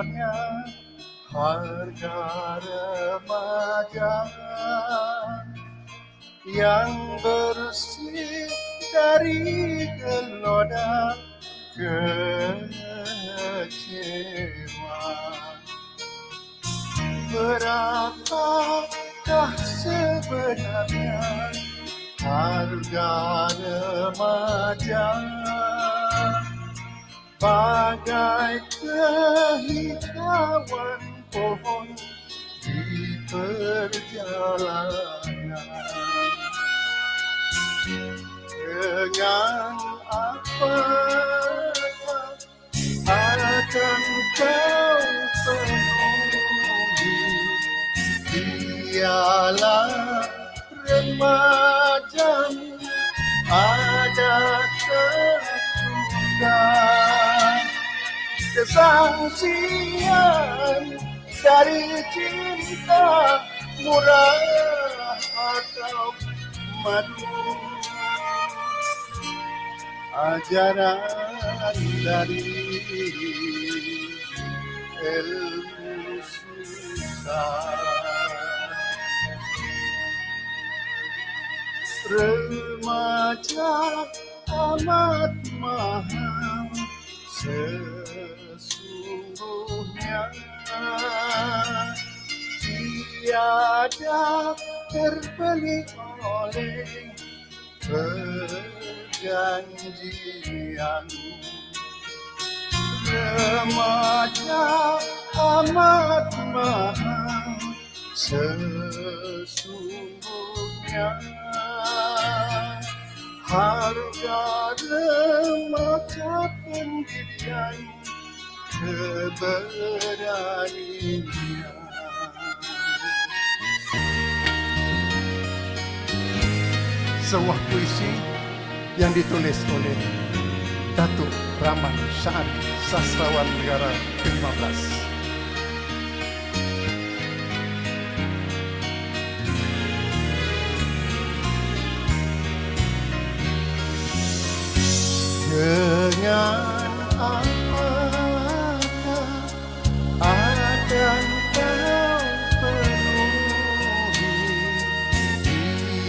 sebenarnya harga remaja yang bersih dari geloda kecewa. Berapakah sebenarnya harga remaja? Bagai kehijauan pohon di perjalanan. Dengan apa akan kau penuhi? Dialah remajamu, adakah sudah kesangsian dari cinta murah atau madu? Ajaran dari ilmu susah. Remaja amat mahal sesungguhnya, tiada terbeli oleh perjanjian. Remaja amat mahal sesungguhnya, harga remaja pendirian keberanian. Sebuah puisi yang ditulis oleh Datuk Rahman Syari, sastrawan negara ke-15. Dengan apakah akan kau penuhi?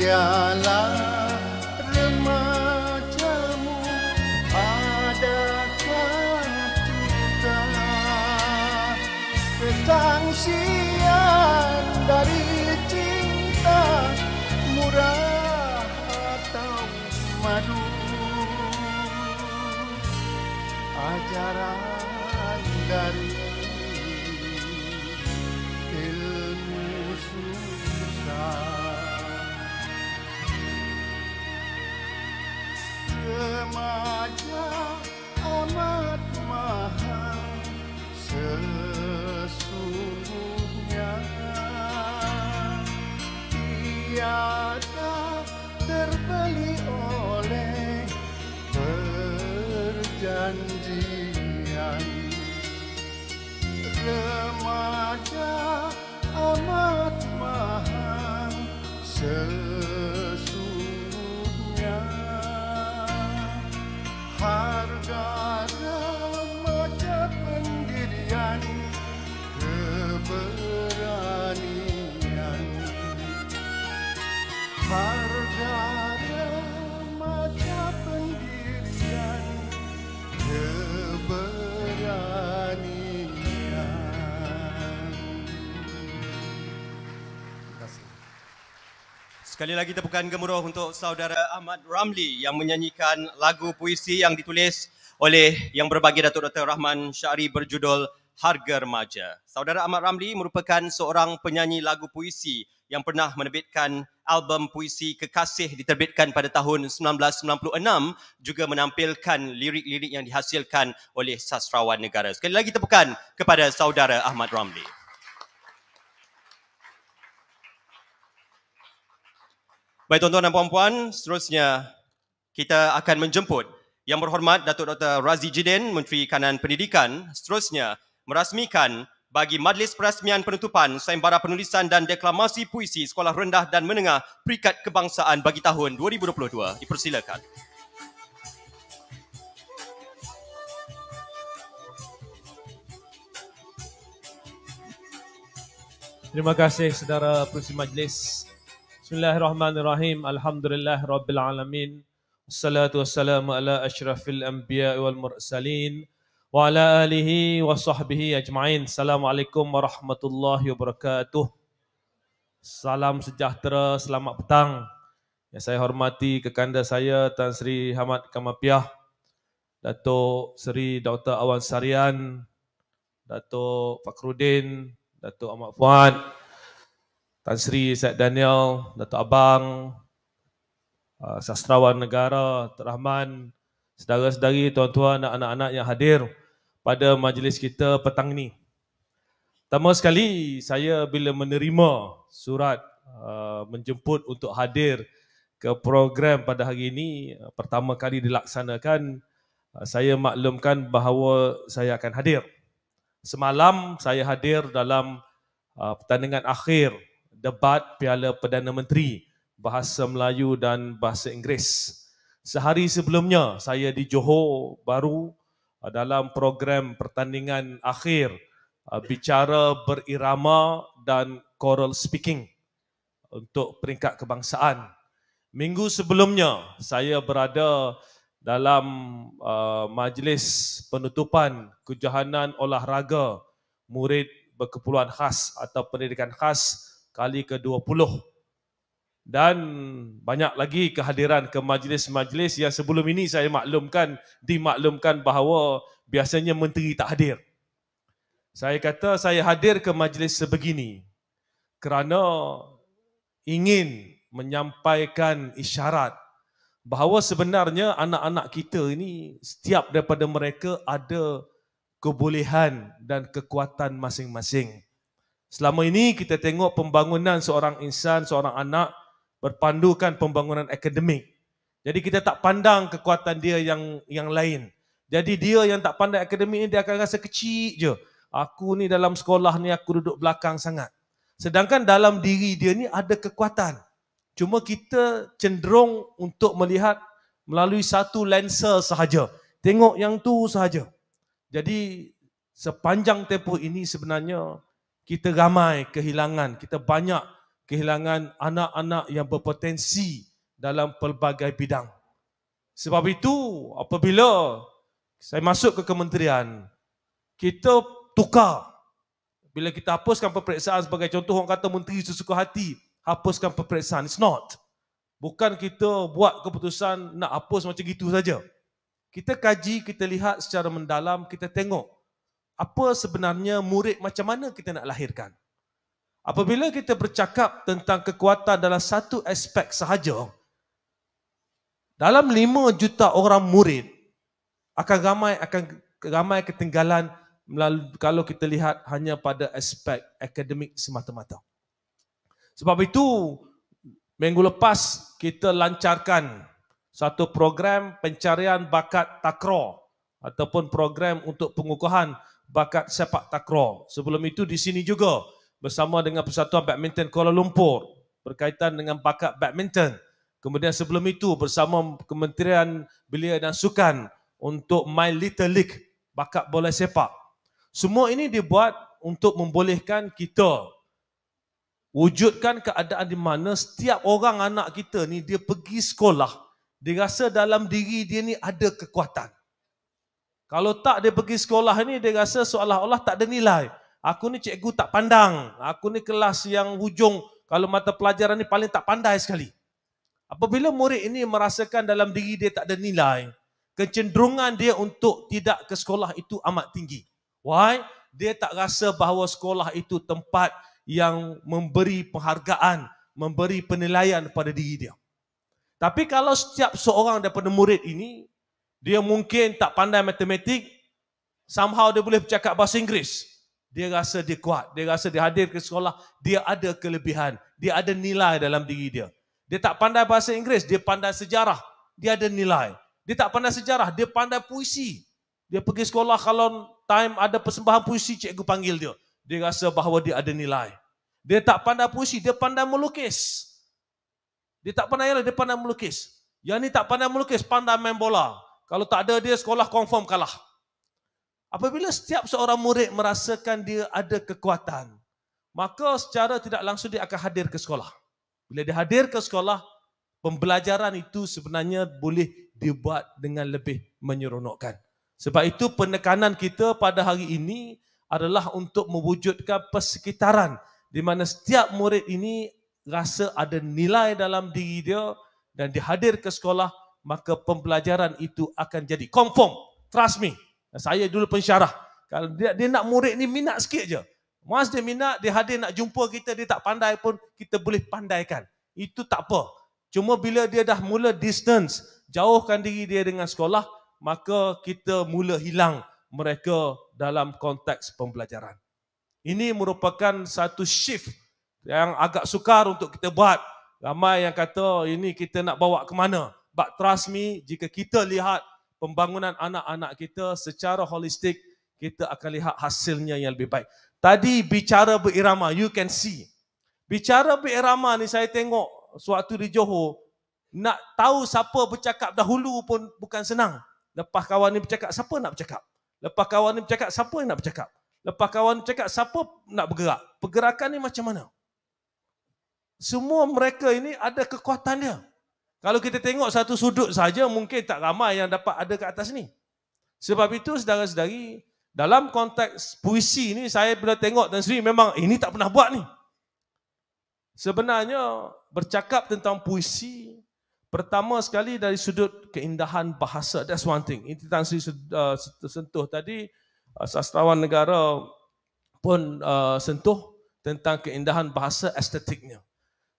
Dialah remajamu, adakah juga kesangsian dari cinta murah atau madu? Ajaran dari ilmu susah. Remaja amat mahal sesungguhnya, tiada terbeli oleh perjanjian. Remaja amat mahal sesungguhnya, harga remaja pendirian keberanian. Harga remaja pendirian keberanian. Sekali lagi tepukan gemuruh untuk saudara Ahmad Ramli yang menyanyikan lagu puisi yang ditulis oleh yang berbagi Datuk Dr. Rahman Syari berjudul Harga Remaja. Saudara Ahmad Ramli merupakan seorang penyanyi lagu puisi yang pernah menerbitkan album puisi Kekasih diterbitkan pada tahun 1996, juga menampilkan lirik-lirik yang dihasilkan oleh sastrawan negara. Sekali lagi tepukan kepada saudara Ahmad Ramli. Baik tuan-tuan dan puan-puan, seterusnya kita akan menjemput Yang Berhormat Datuk Dr. Razi Jidin, Menteri Kanan Pendidikan, seterusnya merasmikan bagi Majlis Perasmian Penutupan Sayembara Penulisan dan Deklamasi Puisi Sekolah Rendah dan Menengah Peringkat Kebangsaan bagi tahun 2022. Dipersilakan. Terima kasih saudara Pengerusi Majlis. Bismillahirrahmanirrahim. Alhamdulillahirabbil alamin. Wassalatu wassalamu ala asyrafil anbiya wal mursalin wa ala alihi wa sahbihi ajma'in. Assalamualaikum warahmatullahi wabarakatuh. Salam sejahtera, selamat petang. Yang saya hormati kekanda saya Tan Sri Hamad Kamapiah, Datuk Seri Dr. Awan Sarian, Datuk Fakhruddin, Datuk Ahmad Fuad, Tan Sri Syed Daniel, Datuk Abang, Sastrawan Negara, Datuk Rahman, saudara-saudari, tuan-tuan dan anak-anak yang hadir pada majlis kita petang ini. Pertama sekali, saya bila menerima surat menjemput untuk hadir ke program pada hari ini, pertama kali dilaksanakan, saya maklumkan bahawa saya akan hadir. Semalam saya hadir dalam pertandingan akhir debat Piala Perdana Menteri Bahasa Melayu dan Bahasa Inggeris. Sehari sebelumnya saya di Johor baru dalam program pertandingan akhir bicara berirama dan choral speaking untuk peringkat kebangsaan. Minggu sebelumnya saya berada dalam majlis penutupan kejohanan olahraga murid berkeperluan khas atau pendidikan khas kali ke-20. Dan banyak lagi kehadiran ke majlis-majlis yang sebelum ini saya dimaklumkan bahawa biasanya menteri tak hadir. Saya kata saya hadir ke majlis sebegini kerana ingin menyampaikan isyarat bahawa sebenarnya anak-anak kita ini setiap daripada mereka ada kebolehan dan kekuatan masing-masing. Selama ini kita tengok pembangunan seorang insan, seorang anak berpandukan pembangunan akademik. Jadi kita tak pandang kekuatan dia yang lain. Jadi dia yang tak pandai akademik ni dia akan rasa kecil je. Aku ni dalam sekolah ni aku duduk belakang sangat. Sedangkan dalam diri dia ni ada kekuatan. Cuma kita cenderung untuk melihat melalui satu lensa sahaja. Tengok yang tu sahaja. Jadi sepanjang tempoh ini sebenarnya kita ramai kehilangan. Kita banyak kehilangan anak-anak yang berpotensi dalam pelbagai bidang. Sebab itu apabila saya masuk ke kementerian, kita tukar. Bila kita hapuskan peperiksaan sebagai contoh, orang kata menteri sesuka hati hapuskan peperiksaan. It's not. Bukan kita buat keputusan nak hapus macam gitu saja. Kita kaji, kita lihat secara mendalam, kita tengok apa sebenarnya murid macam mana kita nak lahirkan. Apabila kita bercakap tentang kekuatan dalam satu aspek sahaja, dalam 5 juta orang murid akan ramai ketinggalan kalau kita lihat hanya pada aspek akademik semata-mata. Sebab itu, minggu lepas kita lancarkan satu program pencarian bakat takraw ataupun program untuk pengukuhan bakat sepak takraw. Sebelum itu di sini juga bersama dengan Persatuan Badminton Kuala Lumpur berkaitan dengan bakat badminton. Kemudian sebelum itu bersama Kementerian Belia dan Sukan untuk My Little League, bakat bola sepak. Semua ini dibuat untuk membolehkan kita wujudkan keadaan di mana setiap orang anak kita ni dia pergi sekolah, dia rasa dalam diri dia ni ada kekuatan. Kalau tak dia pergi sekolah ni dia rasa seolah-olah tak ada nilai. Aku ni cikgu tak pandang, aku ni kelas yang hujung, kalau mata pelajaran ni paling tak pandai sekali. Apabila murid ini merasakan dalam diri dia tak ada nilai, kecenderungan dia untuk tidak ke sekolah itu amat tinggi. Why? Dia tak rasa bahawa sekolah itu tempat yang memberi penghargaan, memberi penilaian pada diri dia. Tapi kalau setiap seorang daripada murid ini, dia mungkin tak pandai matematik, somehow dia boleh bercakap bahasa Inggeris. Dia rasa dia kuat, dia rasa dia hadir ke sekolah, dia ada kelebihan, dia ada nilai dalam diri dia. Dia tak pandai bahasa Inggeris, dia pandai sejarah, dia ada nilai. Dia tak pandai sejarah, dia pandai puisi. Dia pergi sekolah, kalau time ada persembahan puisi, cikgu panggil dia. Dia rasa bahawa dia ada nilai. Dia tak pandai puisi, dia pandai melukis. Dia tak pandai, dia pandai melukis. Yang ni tak pandai melukis, pandai main bola. Kalau tak ada dia, sekolah confirm kalah. Apabila setiap seorang murid merasakan dia ada kekuatan, maka secara tidak langsung dia akan hadir ke sekolah. Bila dia hadir ke sekolah, pembelajaran itu sebenarnya boleh dibuat dengan lebih menyeronokkan. Sebab itu penekanan kita pada hari ini adalah untuk mewujudkan persekitaran di mana setiap murid ini rasa ada nilai dalam diri dia dan dia hadir ke sekolah, maka pembelajaran itu akan jadi confirm. Trust me. Saya dulu pensyarah. Kalau dia nak murid ni minat sikit je. Once dia minat, dia hadir nak jumpa kita, dia tak pandai pun kita boleh pandaikan. Itu tak apa. Cuma bila dia dah mula distance, jauhkan diri dia dengan sekolah, maka kita mula hilang mereka dalam konteks pembelajaran. Ini merupakan satu shift yang agak sukar untuk kita buat. Ramai yang kata ini kita nak bawa ke mana. But trust me, jika kita lihat pembangunan anak-anak kita secara holistik, kita akan lihat hasilnya yang lebih baik. Tadi bicara berirama, you can see. Bicara berirama ni saya tengok sewaktu di Johor, nak tahu siapa bercakap dahulu pun bukan senang. Lepas kawan ni bercakap, siapa nak bercakap? Lepas kawan ni bercakap, siapa yang nak bercakap? Lepas kawan ni bercakap, siapa nak bergerak? Pergerakan ni macam mana? Semua mereka ini ada kekuatan dia. Kalau kita tengok satu sudut saja, mungkin tak ramai yang dapat ada ke atas ni. Sebab itu saudara-saudari, dalam konteks puisi ni, saya bila tengok Tan Sri memang ini tak pernah buat ni. Sebenarnya bercakap tentang puisi, pertama sekali dari sudut keindahan bahasa. That's one thing. Ini Tan Sri sentuh tadi, sastrawan negara pun sentuh tentang keindahan bahasa estetiknya.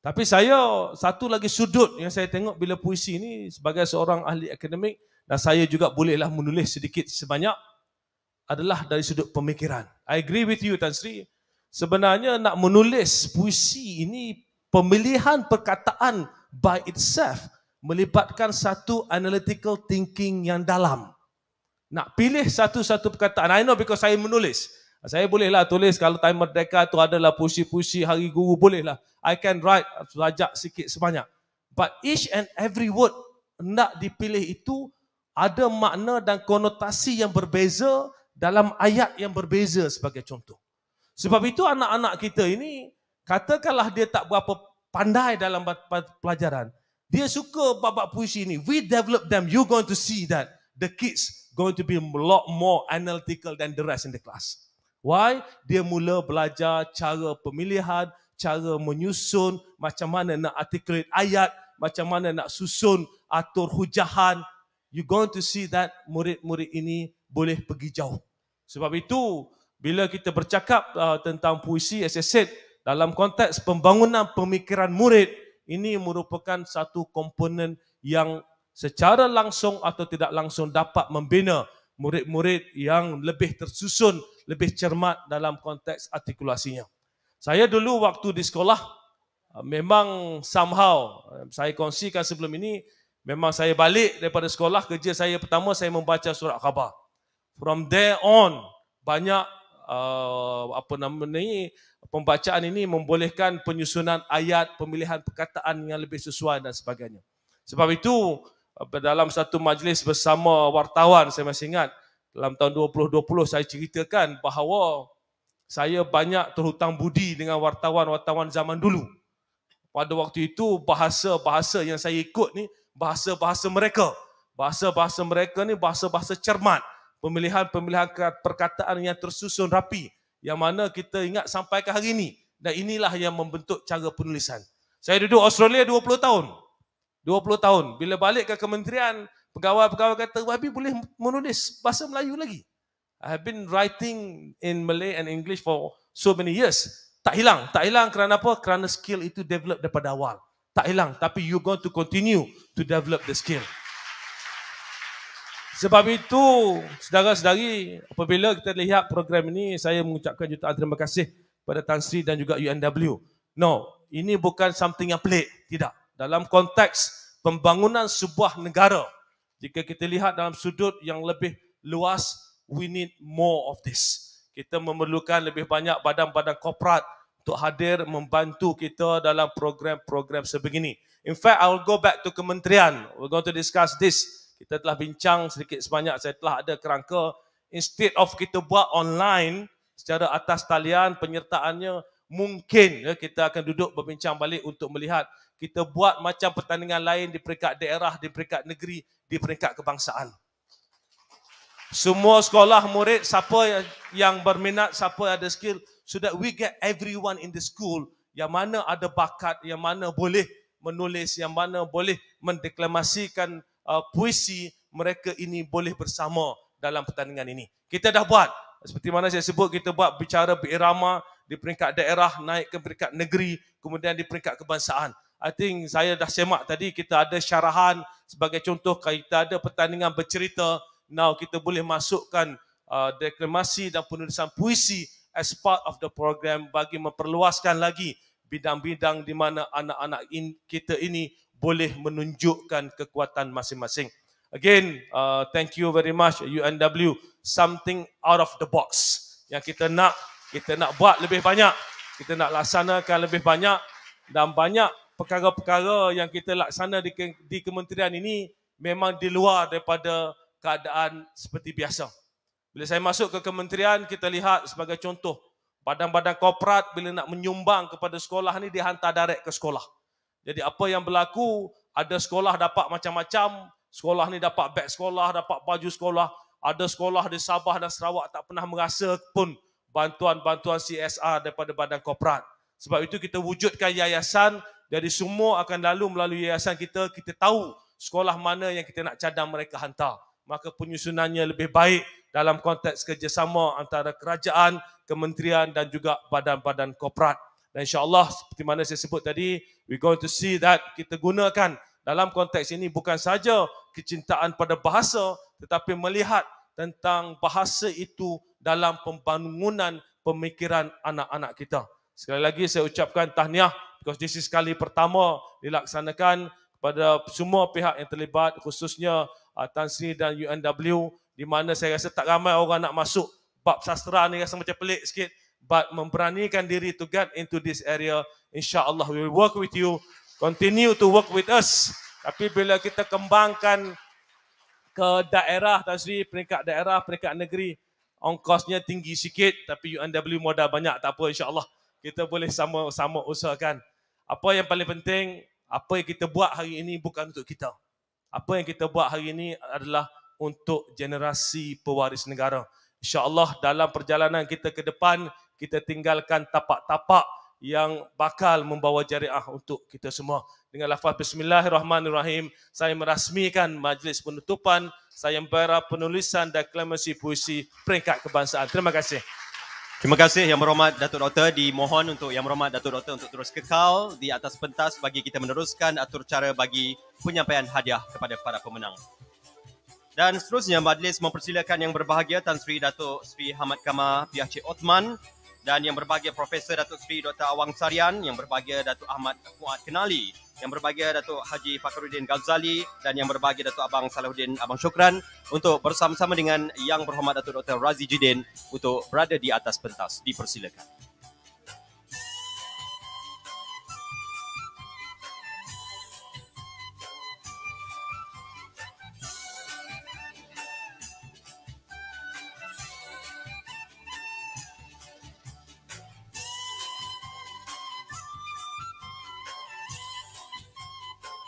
Tapi saya, satu lagi sudut yang saya tengok bila puisi ini sebagai seorang ahli akademik, dan saya juga bolehlah menulis sedikit sebanyak, adalah dari sudut pemikiran. I agree with you Tan Sri. Sebenarnya nak menulis puisi ini, pemilihan perkataan by itself melibatkan satu analytical thinking yang dalam. Nak pilih satu-satu perkataan. I know because saya menulis. Saya bolehlah tulis kalau Time Merdeka tu adalah puisi-puisi Hari Guru, bolehlah. I can write selajak sikit sebanyak. But each and every word nak dipilih itu ada makna dan konotasi yang berbeza dalam ayat yang berbeza sebagai contoh. Sebab itu anak-anak kita ini, katakanlah dia tak berapa pandai dalam pelajaran, dia suka bab puisi ini. We develop them, you're going to see that the kids going to be a lot more analytical than the rest in the class. Why? Dia mula belajar cara pemilihan, cara menyusun, macam mana nak articulate ayat, macam mana nak susun, atur hujahan. You're going to see that murid-murid ini boleh pergi jauh. Sebab itu, bila kita bercakap tentang puisi, as I said, dalam konteks pembangunan pemikiran murid, ini merupakan satu komponen yang secara langsung atau tidak langsung dapat membina murid-murid yang lebih tersusun, lebih cermat dalam konteks artikulasinya. Saya dulu waktu di sekolah, memang somehow, saya kongsikan sebelum ini, memang saya balik daripada sekolah, kerja saya pertama saya membaca surat khabar. From there on, banyak pembacaan ini membolehkan penyusunan ayat, pemilihan perkataan yang lebih sesuai dan sebagainya. Sebab itu, dalam satu majlis bersama wartawan, saya masih ingat, dalam tahun 2020 saya ceritakan bahawa saya banyak terhutang budi dengan wartawan-wartawan zaman dulu. Pada waktu itu, bahasa-bahasa yang saya ikut ni, bahasa-bahasa mereka. Bahasa-bahasa mereka ni bahasa-bahasa cermat. Pemilihan-pemilihan perkataan yang tersusun rapi. Yang mana kita ingat sampai ke hari ini. Dan inilah yang membentuk cara penulisan. Saya duduk Australia 20 tahun. 20 tahun. Bila balik ke kementerian, pegawai-pegawai kata, Habib boleh menulis bahasa Melayu lagi. I have been writing in Malay and English for so many years. Tak hilang. Tak hilang kerana apa? Kerana skill itu develop daripada awal. Tak hilang. Tapi you're going to continue to develop the skill. Sebab itu, saudara-saudari, apabila kita lihat program ini, saya mengucapkan jutaan terima kasih kepada Tan Sri dan juga UNW. No, ini bukan something yang pelik. Tidak. Dalam konteks pembangunan sebuah negara, jika kita lihat dalam sudut yang lebih luas, we need more of this. Kita memerlukan lebih banyak badan-badan korporat untuk hadir membantu kita dalam program-program sebegini. In fact, I will go back to kementerian. We're going to discuss this. Kita telah bincang sedikit sebanyak, saya telah ada kerangka, instead of kita buat online secara atas talian penyertaannya, mungkin kita akan duduk berbincang balik untuk melihat kita buat macam pertandingan lain di peringkat daerah, di peringkat negeri, di peringkat kebangsaan. Semua sekolah murid, siapa yang berminat, siapa ada skill, so that we get everyone in the school yang mana ada bakat, yang mana boleh menulis, yang mana boleh mendeklamasikan puisi, mereka ini boleh bersama dalam pertandingan ini. Kita dah buat, seperti mana saya sebut, kita buat bicara berirama di peringkat daerah, naik ke peringkat negeri, kemudian di peringkat kebangsaan. I think saya dah semak tadi, kita ada syarahan sebagai contoh, kita ada pertandingan bercerita. Now kita boleh masukkan deklamasi dan penulisan puisi as part of the program bagi memperluaskan lagi bidang-bidang di mana anak-anak kita ini boleh menunjukkan kekuatan masing-masing. Again, thank you very much UNW. Something out of the box yang kita nak buat lebih banyak, kita nak laksanakan lebih banyak, dan banyak perkara-perkara yang kita laksana di kementerian ini memang di luar daripada keadaan seperti biasa. Bila saya masuk ke kementerian, kita lihat sebagai contoh, badan-badan korporat bila nak menyumbang kepada sekolah ni, dia hantar direct ke sekolah. Jadi apa yang berlaku, ada sekolah dapat macam-macam, sekolah ni dapat beg sekolah, dapat baju sekolah, ada sekolah di Sabah dan Sarawak tak pernah merasa pun bantuan-bantuan CSR daripada badan korporat. Sebab itu kita wujudkan yayasan, jadi semua akan lalu melalui yayasan kita tahu sekolah mana yang kita nak cadang mereka hantar. Maka penyusunannya lebih baik dalam konteks kerjasama antara kerajaan, kementerian dan juga badan-badan korporat. Dan insyaAllah seperti mana saya sebut tadi, we going to see that kita gunakan dalam konteks ini bukan saja kecintaan pada bahasa, tetapi melihat tentang bahasa itu dalam pembangunan pemikiran anak-anak kita. Sekali lagi saya ucapkan tahniah, because this is kali pertama dilaksanakan kepada semua pihak yang terlibat, khususnya Tan Sri dan UNW, di mana saya rasa tak ramai orang nak masuk bab sastra ni, rasa macam pelik sikit, but memberanikan diri to get into this area. InsyaAllah we will work with you, continue to work with us. Tapi bila kita kembangkan ke daerah, Tan Sri, peringkat daerah, peringkat negeri, ongkosnya tinggi sikit, tapi UNW modal banyak, tak apa, insyaAllah kita boleh sama-sama usahakan. Apa yang paling penting, apa yang kita buat hari ini bukan untuk kita. Apa yang kita buat hari ini adalah untuk generasi pewaris negara. InsyaAllah dalam perjalanan kita ke depan, kita tinggalkan tapak-tapak yang bakal membawa jariah untuk kita semua. Dengan lafaz Bismillahirrahmanirrahim, saya merasmikan majlis penutupan sayembara penulisan deklamasi puisi peringkat kebangsaan. Terima kasih. Terima kasih Yang Berhormat Datuk Doktor. Dimohon untuk Yang Berhormat Datuk Doktor untuk terus kekal di atas pentas bagi kita meneruskan atur cara bagi penyampaian hadiah kepada para pemenang. Dan seterusnya majlis mempersilakan yang berbahagia Tan Sri Datuk Sri Hamad Kamal PhD Othman, dan yang berbahagia Profesor Datuk Sri Dr. Awang Sarian, yang berbahagia Datuk Ahmad Fuad Kenali, yang berbahagia Datuk Haji Fakhruddin Ghazali, dan yang berbahagia Datuk Abang Salahuddin Abang Syukran untuk bersama-sama dengan Yang Berhormat Datuk Dr. Razi Jidin untuk berada di atas pentas. Dipersilakan.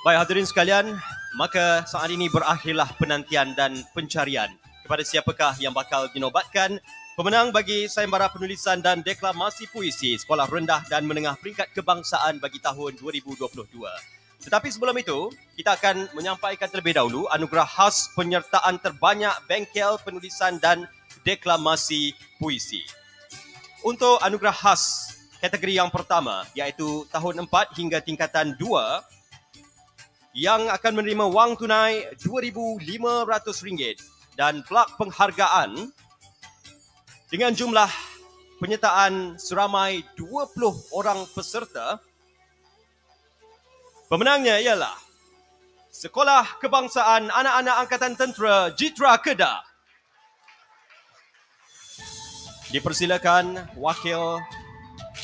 Baik hadirin sekalian, maka saat ini berakhirlah penantian dan pencarian kepada siapakah yang bakal dinobatkan pemenang bagi sayembara penulisan dan deklamasi puisi Sekolah Rendah dan Menengah Peringkat Kebangsaan bagi tahun 2022. Tetapi sebelum itu, kita akan menyampaikan terlebih dahulu anugerah khas penyertaan terbanyak bengkel penulisan dan deklamasi puisi. Untuk anugerah khas kategori yang pertama, iaitu tahun 4 hingga tingkatan 2, yang akan menerima wang tunai RM2,500 dan plak penghargaan dengan jumlah penyertaan seramai 20 orang peserta. Pemenangnya ialah Sekolah Kebangsaan Anak-anak Angkatan Tentera Jitra Kedah. Dipersilakan wakil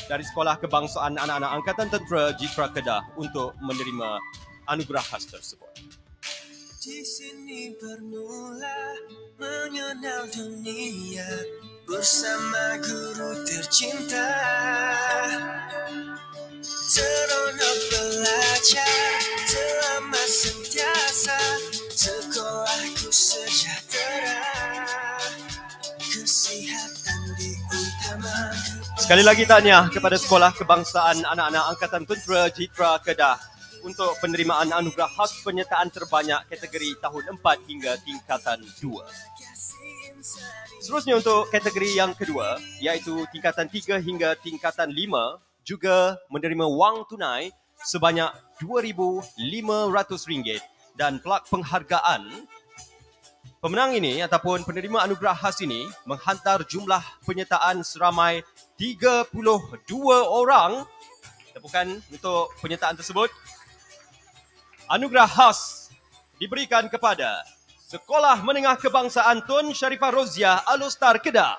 dari Sekolah Kebangsaan Anak-anak Angkatan Tentera Jitra Kedah untuk menerima anugerah khas tersebut. Di sini bermula mengenal dunia bersama guru tercinta. Seronok belajar selamat sentiasa, sekolahku sejahtera, kesihatan diutamakan. Sekali lagi tahniah kepada Sekolah Kebangsaan Anak-anak Angkatan Tentera Jitra Kedah untuk penerimaan anugerah khas penyertaan terbanyak kategori tahun 4 hingga tingkatan 2. Seterusnya untuk kategori yang kedua, iaitu tingkatan 3 hingga tingkatan 5 juga menerima wang tunai sebanyak RM2,500 dan pelak penghargaan. Pemenang ini ataupun penerima anugerah khas ini menghantar jumlah penyertaan seramai 32 orang. Tepukan untuk penyertaan tersebut. Anugerah khas diberikan kepada Sekolah Menengah Kebangsaan Tun Sharifah Roziah Al-Ustar Kedah.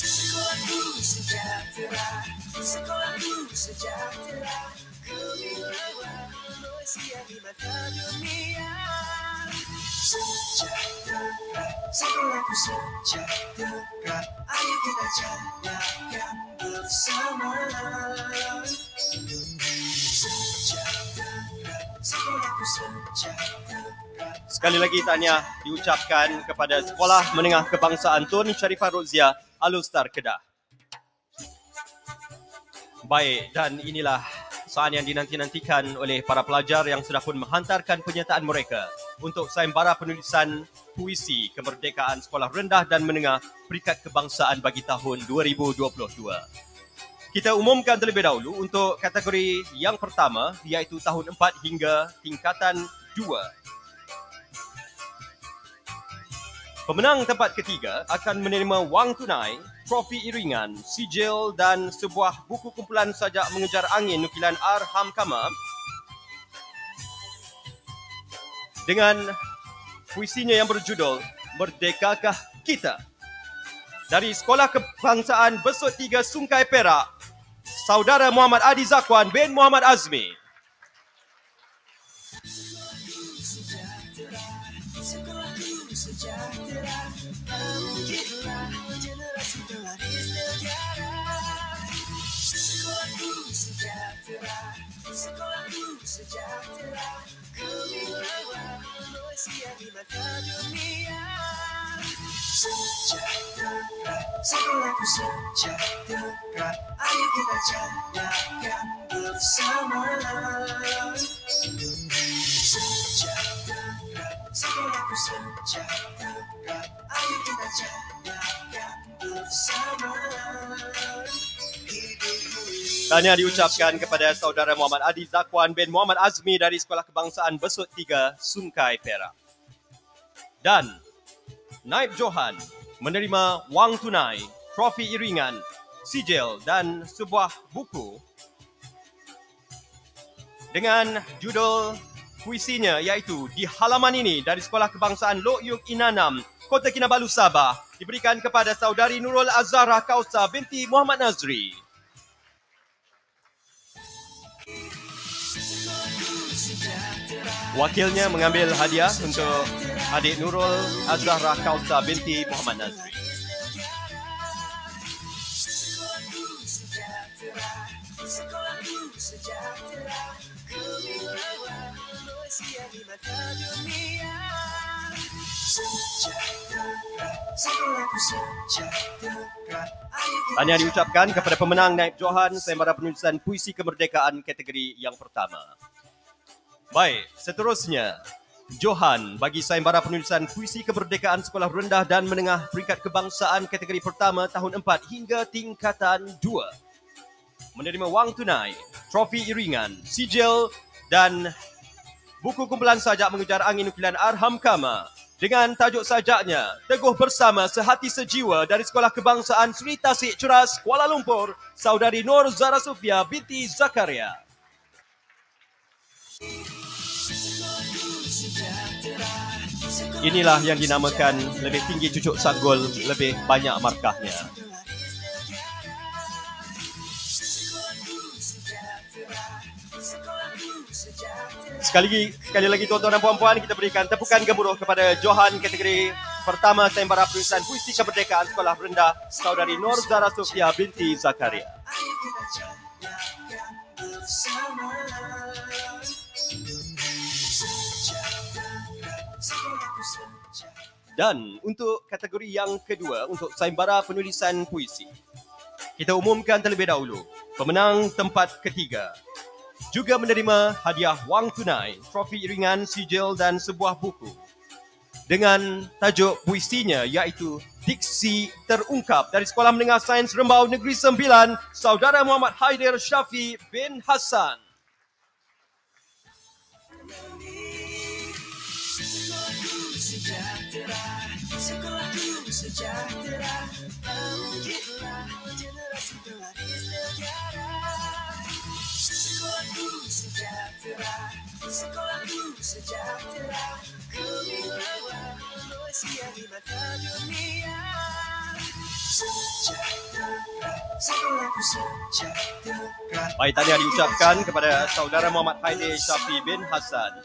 Sekolahku sejahtera, sekolahku sejahtera, gemilang Malaysia di mata dunia. Sejahtera, sekolahku sejahtera, ayo kita jayakan bersama. Sejahtera, sekolahku sejahtera. Sekali lagi tahniah diucapkan kepada Sekolah Menengah Kebangsaan Tun Sharifah Roziah Al-Ustar Kedah. Baik, dan inilah saat yang dinanti-nantikan oleh para pelajar yang sudah pun menghantarkan penyertaan mereka untuk sayembara penulisan puisi kemerdekaan sekolah rendah dan menengah peringkat kebangsaan bagi tahun 2022. Kita umumkan terlebih dahulu untuk kategori yang pertama, iaitu tahun 4 hingga tingkatan 2. Pemenang tempat ketiga akan menerima wang tunai, trofi iringan, sijil dan sebuah buku kumpulan sajak mengejar angin nukilan R. Hamkama dengan puisinya yang berjudul Merdekakah Kita. Dari Sekolah Kebangsaan Besut 3 Sungai Perak, Saudara Muhammad Adi Zakwan bin Muhammad Azmi. Sejahtera, bangkitlah generasi pelari negara. Sekolahku sejahtera, sekolahku sejahtera, gemilanglah Malaysia di mata dunia. Sejahtera, sekolahku sejahtera, ayo kita jayakan bersama. Sejahtera, sekolahku sejahtera, ayo kita jayakan bersama. Tahniah diucapkan kepada Saudara Muhammad Adi Zakwan bin Muhammad Azmi dari Sekolah Kebangsaan Besut 3 Sungai Perak. Dan Naib Johan menerima wang tunai, trofi iringan, sijil dan sebuah buku dengan judul puisinya iaitu Di Halaman Ini dari Sekolah Kebangsaan Lok Yuk Inanam, Kota Kinabalu, Sabah, diberikan kepada Saudari Nurul Azhara Kausa binti Muhammad Nazri. Wakilnya mengambil hadiah untuk adik Nurul Azhara Kausa binti Muhammad Nazri. Sekolahku sejahtera, gemilanglah Malaysia di mata dunia. Sejahtera, sekolahku sejahtera, ayo kita. Tahniah diucapkan kepada pemenang Naib Johan sayembara penulisan puisi kemerdekaan kategori yang pertama. Baik, seterusnya Johan bagi sayembara penulisan puisi kemerdekaan sekolah rendah dan menengah peringkat kebangsaan kategori pertama tahun 4 hingga tingkatan 2. Menerima wang tunai, trofi iringan, sijil dan buku kumpulan sajak mengejar angin nukilan R. Hamkama dengan tajuk sajaknya Teguh Bersama Sehati Sejiwa dari Sekolah Kebangsaan Sri Tasik Ceras, Kuala Lumpur, Saudari Nur Zara Sofia binti Zakaria. Inilah yang dinamakan lebih tinggi cucuk sanggul, lebih banyak markahnya. Sekali lagi tuan-tuan dan puan-puan, kita berikan tepukan gemuruh kepada Johan kategori pertama sayembara penulisan puisi kemerdekaan sekolah rendah saudari Nur Zara Sofia binti Zakaria. Dan untuk kategori yang kedua, untuk sayembara penulisan puisi, kita umumkan terlebih dahulu pemenang tempat ketiga juga menerima hadiah wang tunai, trofi iringan, sijil dan sebuah buku dengan tajuk puisinya iaitu Diksi Terungkap dari Sekolah Menengah Sains Rembau Negeri Sembilan, Saudara Muhammad Haidir Syafi bin Hassan. Sekolahku sejahtera, bangkitlah generasi pewaris negara. Sekolahku sejahtera, sekolahku sejahtera, gemilang Malaysia di mata dunia. Sejahtera, sekolahku sejahtera. Baik, tahniah diucapkan kepada Saudara Muhammad Haidir Syafi bin Hassan.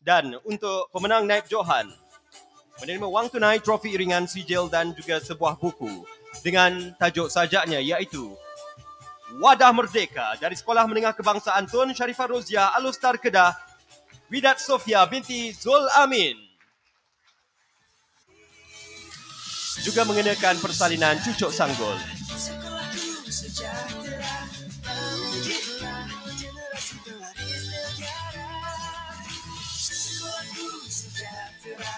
Dan untuk pemenang naib Johan, menerima wang tunai, trofi iringan, sijil dan juga sebuah buku dengan tajuk sajaknya iaitu Wadah Merdeka dari Sekolah Menengah Kebangsaan Tun Sharifah Roziah Alustar Kedah, Widat Sofia binti Zul Amin. Juga mengenakan persalinan cucuk sanggul. Sekolahku sejahtera, bangkitlah generasi pewaris negara. Sekolahku sejahtera,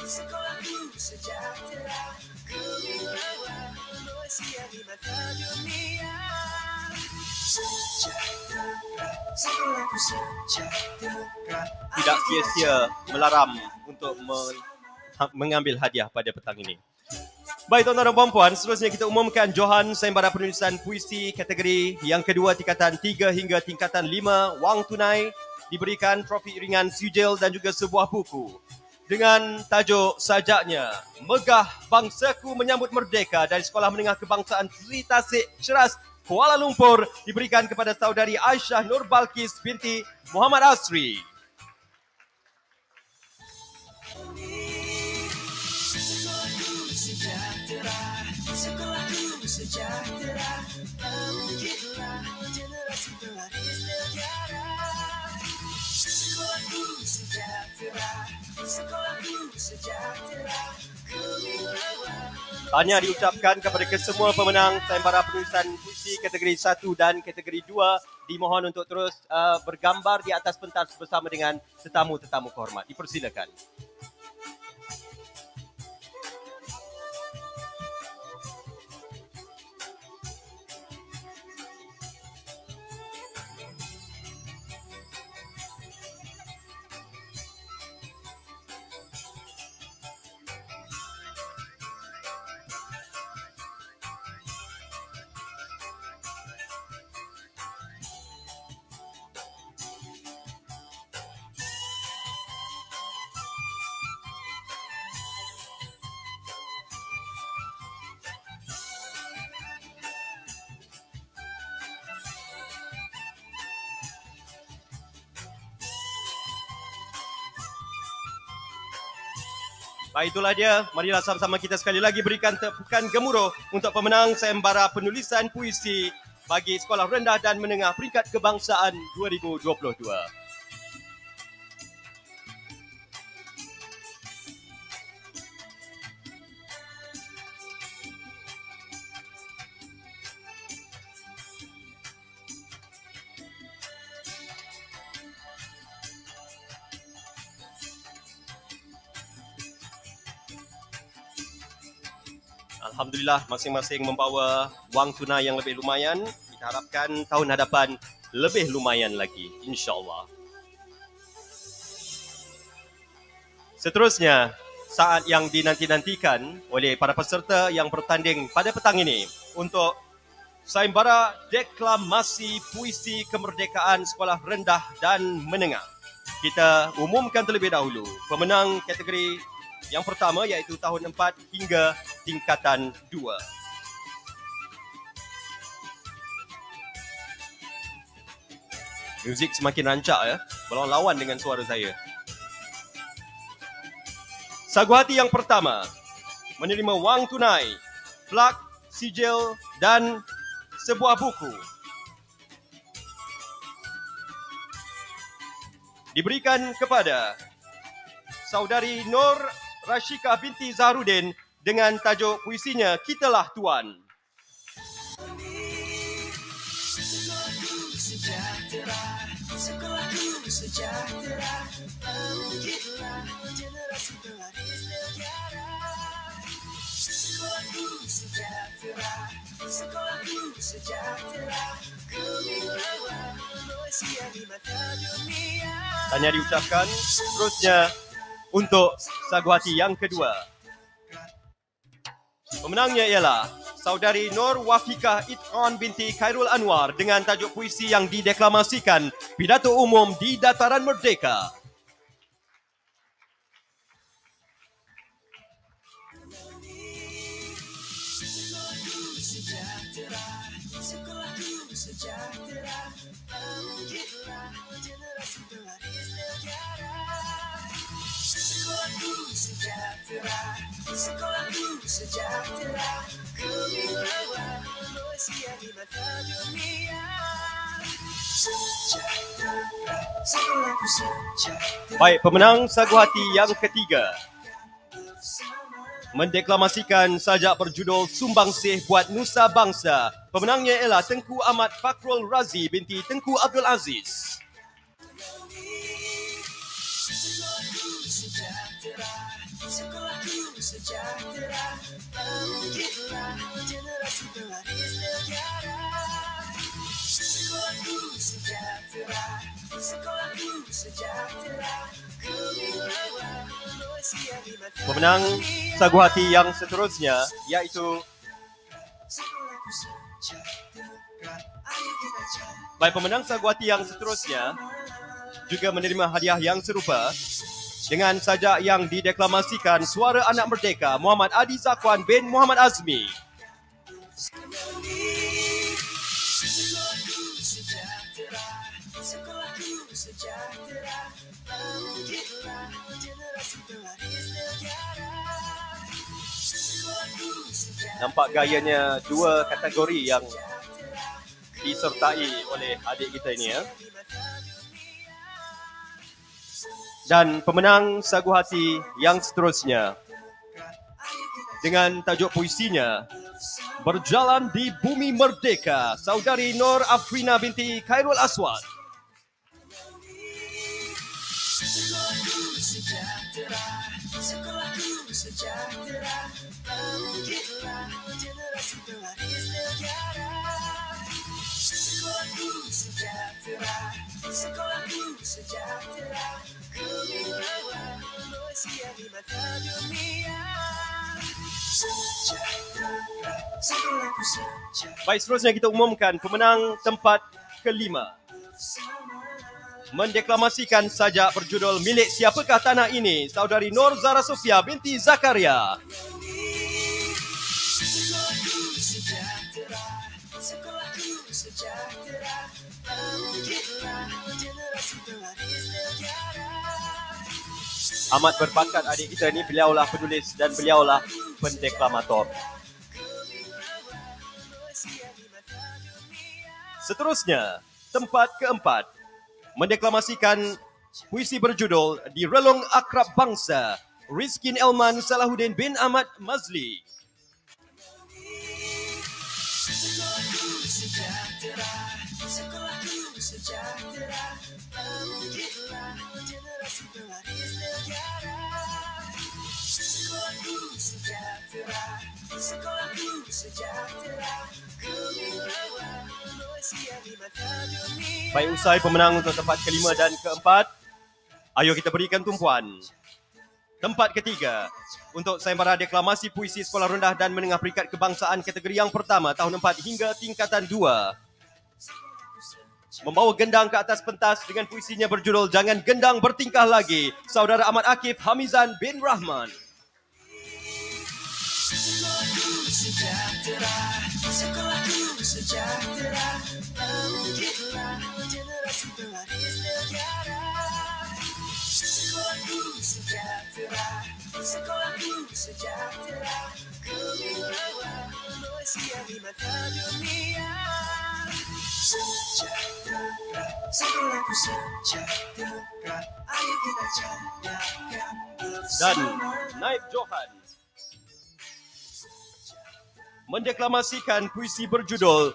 sekolahku sejahtera, gemilang Malaysia di mata dunia. Sejahtera, sekolahku sejahtera. Tidak sia-sia melaram untuk mengambil hadiah pada petang ini. Baik tuan-tuan dan puan-puan, seterusnya kita umumkan Johan sayembara penulisan puisi kategori yang kedua tingkatan 3 hingga tingkatan 5, wang tunai, diberikan trofi iringan, sijil dan juga sebuah buku dengan tajuk sajaknya Megah Bangsaku Menyambut Merdeka dari Sekolah Menengah Kebangsaan Sri Tasik Ceras Kuala Lumpur, diberikan kepada saudari Aisyah Nur Balkis binti Muhammad Asri. Sekolahku sejahtera, bangkitlah generasi pewaris negara. Sekolahku sejahtera, sekolahku sejahtera, gemilang. Tahniah diucapkan kepada kesemua pemenang sayembara penulisan puisi kategori 1 dan kategori 2. Dimohon untuk terus bergambar di atas pentas bersama dengan tetamu-tetamu kehormat. Dipersilakan. Baik, itulah dia. Marilah sama-sama kita sekali lagi berikan tepukan gemuruh untuk pemenang sayembara penulisan puisi bagi Sekolah Rendah dan Menengah Peringkat Kebangsaan 2022. Alhamdulillah, masing-masing membawa wang tunai yang lebih lumayan. Kita harapkan tahun hadapan lebih lumayan lagi, insya-Allah. Seterusnya, saat yang dinanti-nantikan oleh para peserta yang bertanding pada petang ini untuk sayembara deklamasi puisi kemerdekaan Sekolah Rendah dan Menengah. kita umumkan terlebih dahulu pemenang kategori yang pertama iaitu tahun 4 hingga tingkatan 2. Muzik semakin rancak ya, berlawan-lawan dengan suara saya. Sagu hati yang pertama menerima wang tunai, plak, sijil dan sebuah buku. Diberikan kepada saudari Nur Rashika binti Zahrudin dengan tajuk puisinya Kitalah Tuan. Sekolahku sejahtera, begitulah generasi pewaris negara. Sekolahku sejahtera, sekolahku sejahtera, kemilawan Malaysia di mata dunia. Tanya diucapkan. Seterusnya untuk sagu hati yang kedua. Pemenangnya ialah saudari Nur Wafikah It'an binti Khairul Anwar dengan tajuk puisi yang dideklamasikan Pidato Umum di Dataran Merdeka. Sekolahku sejahtera, begitulah generasi pewaris negara. Sekolahku sejahtera, sekolahku sejahtera, kemilawan Malaysia di mata dunia. Sejahtera, sekolahku sejahtera. Baik, pemenang sagu hati yang ketiga mendeklamasikan sajak berjudul Sumbangsih Buat Nusa Bangsa. Pemenangnya ialah Tengku Ahmad Fakrul Razi binti Tengku Abdul Aziz. Sekolahku sejahtera, begitulah generasi pewaris negara. Sekolahku sejahtera, sekolahku sejahtera, kemilawan Malaysia di mata dunia. Pemenang sagu hati yang seterusnya iaitu Sekolahku sejahtera, ayo kita jalan. Baik, pemenang sagu hati yang seterusnya juga menerima hadiah yang serupa dengan sajak yang dideklamasikan Suara Anak Merdeka Muhammad Adi Zakwan bin Muhammad Azmi. Sekolahku sejahtera, sekolahku sejahtera, begitulah generasi pewaris negara. Sekolahku sejahtera. Nampak gayanya dua kategori yang disertai oleh adik kita ini ya. Dan pemenang sagu hati yang seterusnya dengan tajuk puisinya Berjalan di Bumi Merdeka, saudari Nur Afrina binti Khairul Aswad. Sekolahku sejahtera, sekolahku sejahtera, begitulah generasi pewaris negara. Sekolahku sejahtera, sekolahku sejahtera, kemilawan Malaysia di mata dunia. Sejahtera, sekolahku sejahtera. Baik, seterusnya kita umumkan pemenang tempat kelima. Mendeklamasikan sajak berjudul Milik Siapakah Tanah Ini, saudari Nur Zara Sofia binti Zakaria. Sekolahku sejahtera, sekolahku sejahtera, begitulah generasi pewaris negara. Amat berbakat adik kita ni, beliaulah penulis dan beliaulah pendeklamator. Seterusnya, tempat keempat mendeklamasikan puisi berjudul Di Relung Akrab Bangsa, Rizkin Elman Salahuddin bin Ahmad Mazli. Sekolahku sejahtera, sekolahku sejahtera, begitulah generasi pewaris negara. Sekolahku sejahtera, sekolahku sejahtera, kemilawan Malaysia di mata dunia. Baik, usai pemenang untuk tempat kelima dan keempat, ayo kita berikan tumpuan. Tempat ketiga untuk sayembara deklamasi puisi sekolah rendah dan menengah peringkat kebangsaan kategori yang pertama tahun 4 hingga tingkatan 2. membawa gendang ke atas pentas dengan puisinya berjudul Jangan Gendang Bertingkah Lagi, Saudara Ahmad Akif Hamizan bin Rahman. Sekolahku sejahtera, sekolahku sejahtera, bangkitlah generasi pewaris negara. Sekolahku sejahtera, sekolahku sejahtera, gemilang Malaysia di mata dunia. Sejahtera, sekolahku sejahtera, ayo kita jadikan Dan bersama. Naib Johan mendeklamasikan puisi berjudul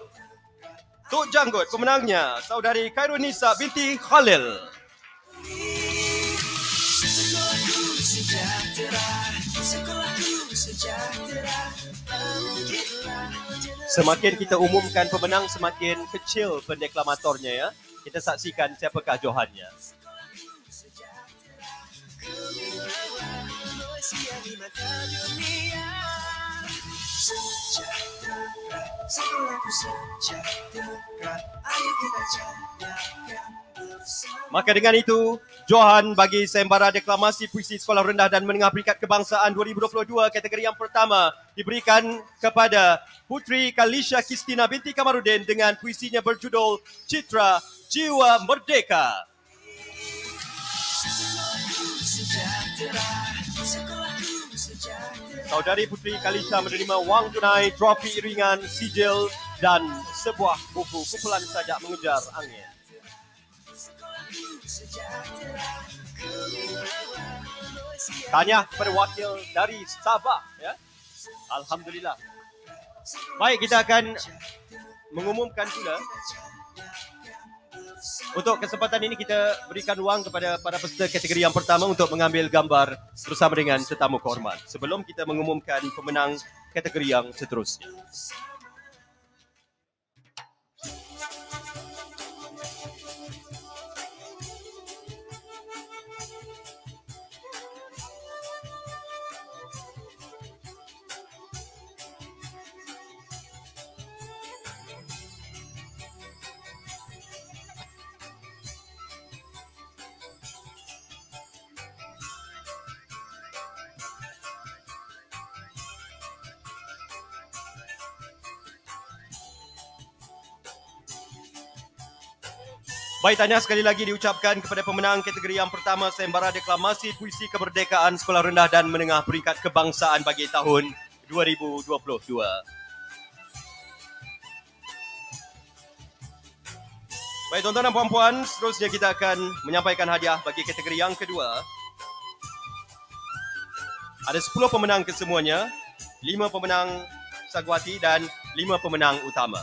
Tok Janggut. Pemenangnya Saudari Khairunisa binti Khalil. Sekolahku sejahtera, sekolahku sejahtera, bangkitlah generasi. Semakin kita umumkan pemenang, semakin kecil pendeklamatornya ya. Kita saksikan siapakah Johannya. Gemilang Malaysia di mata dunia. Sejahtera, sekolahku sejahtera, ayo kita jadikan bersama. Maka dengan itu, Johan bagi sayembara deklamasi puisi sekolah rendah dan menengah peringkat kebangsaan 2022 kategori yang pertama diberikan kepada Putri Kalisha Kristina binti Kamarudin dengan puisinya berjudul Citra Jiwa Merdeka. Sekolahku sejahtera, sekolahku sejahtera. Saudari Putri Kalisha menerima wang tunai, trofi iringan, sijil dan sebuah buku kumpulan sajak mengejar angin. Tahniah kepada wakil dari Sabah ya. Alhamdulillah. Baik, kita akan mengumumkan pula. Untuk kesempatan ini kita berikan ruang kepada para peserta kategori yang pertama untuk mengambil gambar bersama dengan tetamu kehormat sebelum kita mengumumkan pemenang kategori yang seterusnya. Baik, tahniah sekali lagi diucapkan kepada pemenang kategori yang pertama sayembara deklamasi puisi kemerdekaan sekolah rendah dan menengah peringkat kebangsaan bagi tahun 2022. Baik tuan-tuan dan puan-puan, seterusnya kita akan menyampaikan hadiah bagi kategori yang kedua. Ada 10 pemenang kesemuanya, 5 pemenang sagwati dan 5 pemenang utama.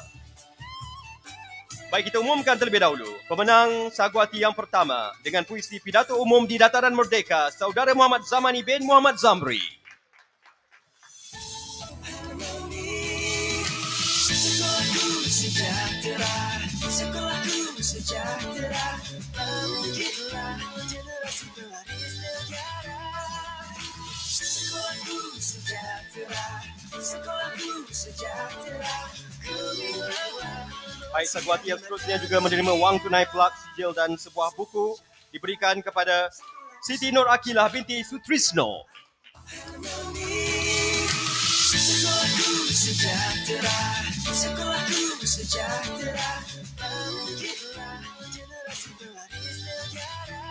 Baik, kita umumkan terlebih dahulu. Pemenang sagwati yang pertama dengan puisi Pidato Umum di Dataran Merdeka, Saudara Muhammad Zamani bin Muhammad Zamri. Sekolahku sejahtera, sekolahku sejahtera, bangkitlah generasi pewaris negara. Sekolahku sejahtera, sekolahku sejahtera, gemilang. Baik, sagwati yang seterusnya juga menerima wang tunai, plak, sijil dan sebuah buku diberikan kepada Siti Nur Akilah binti Sutrisno. Sekolahku sejahtera, sekolahku sejahtera, bangkitlah generasi pewaris negara.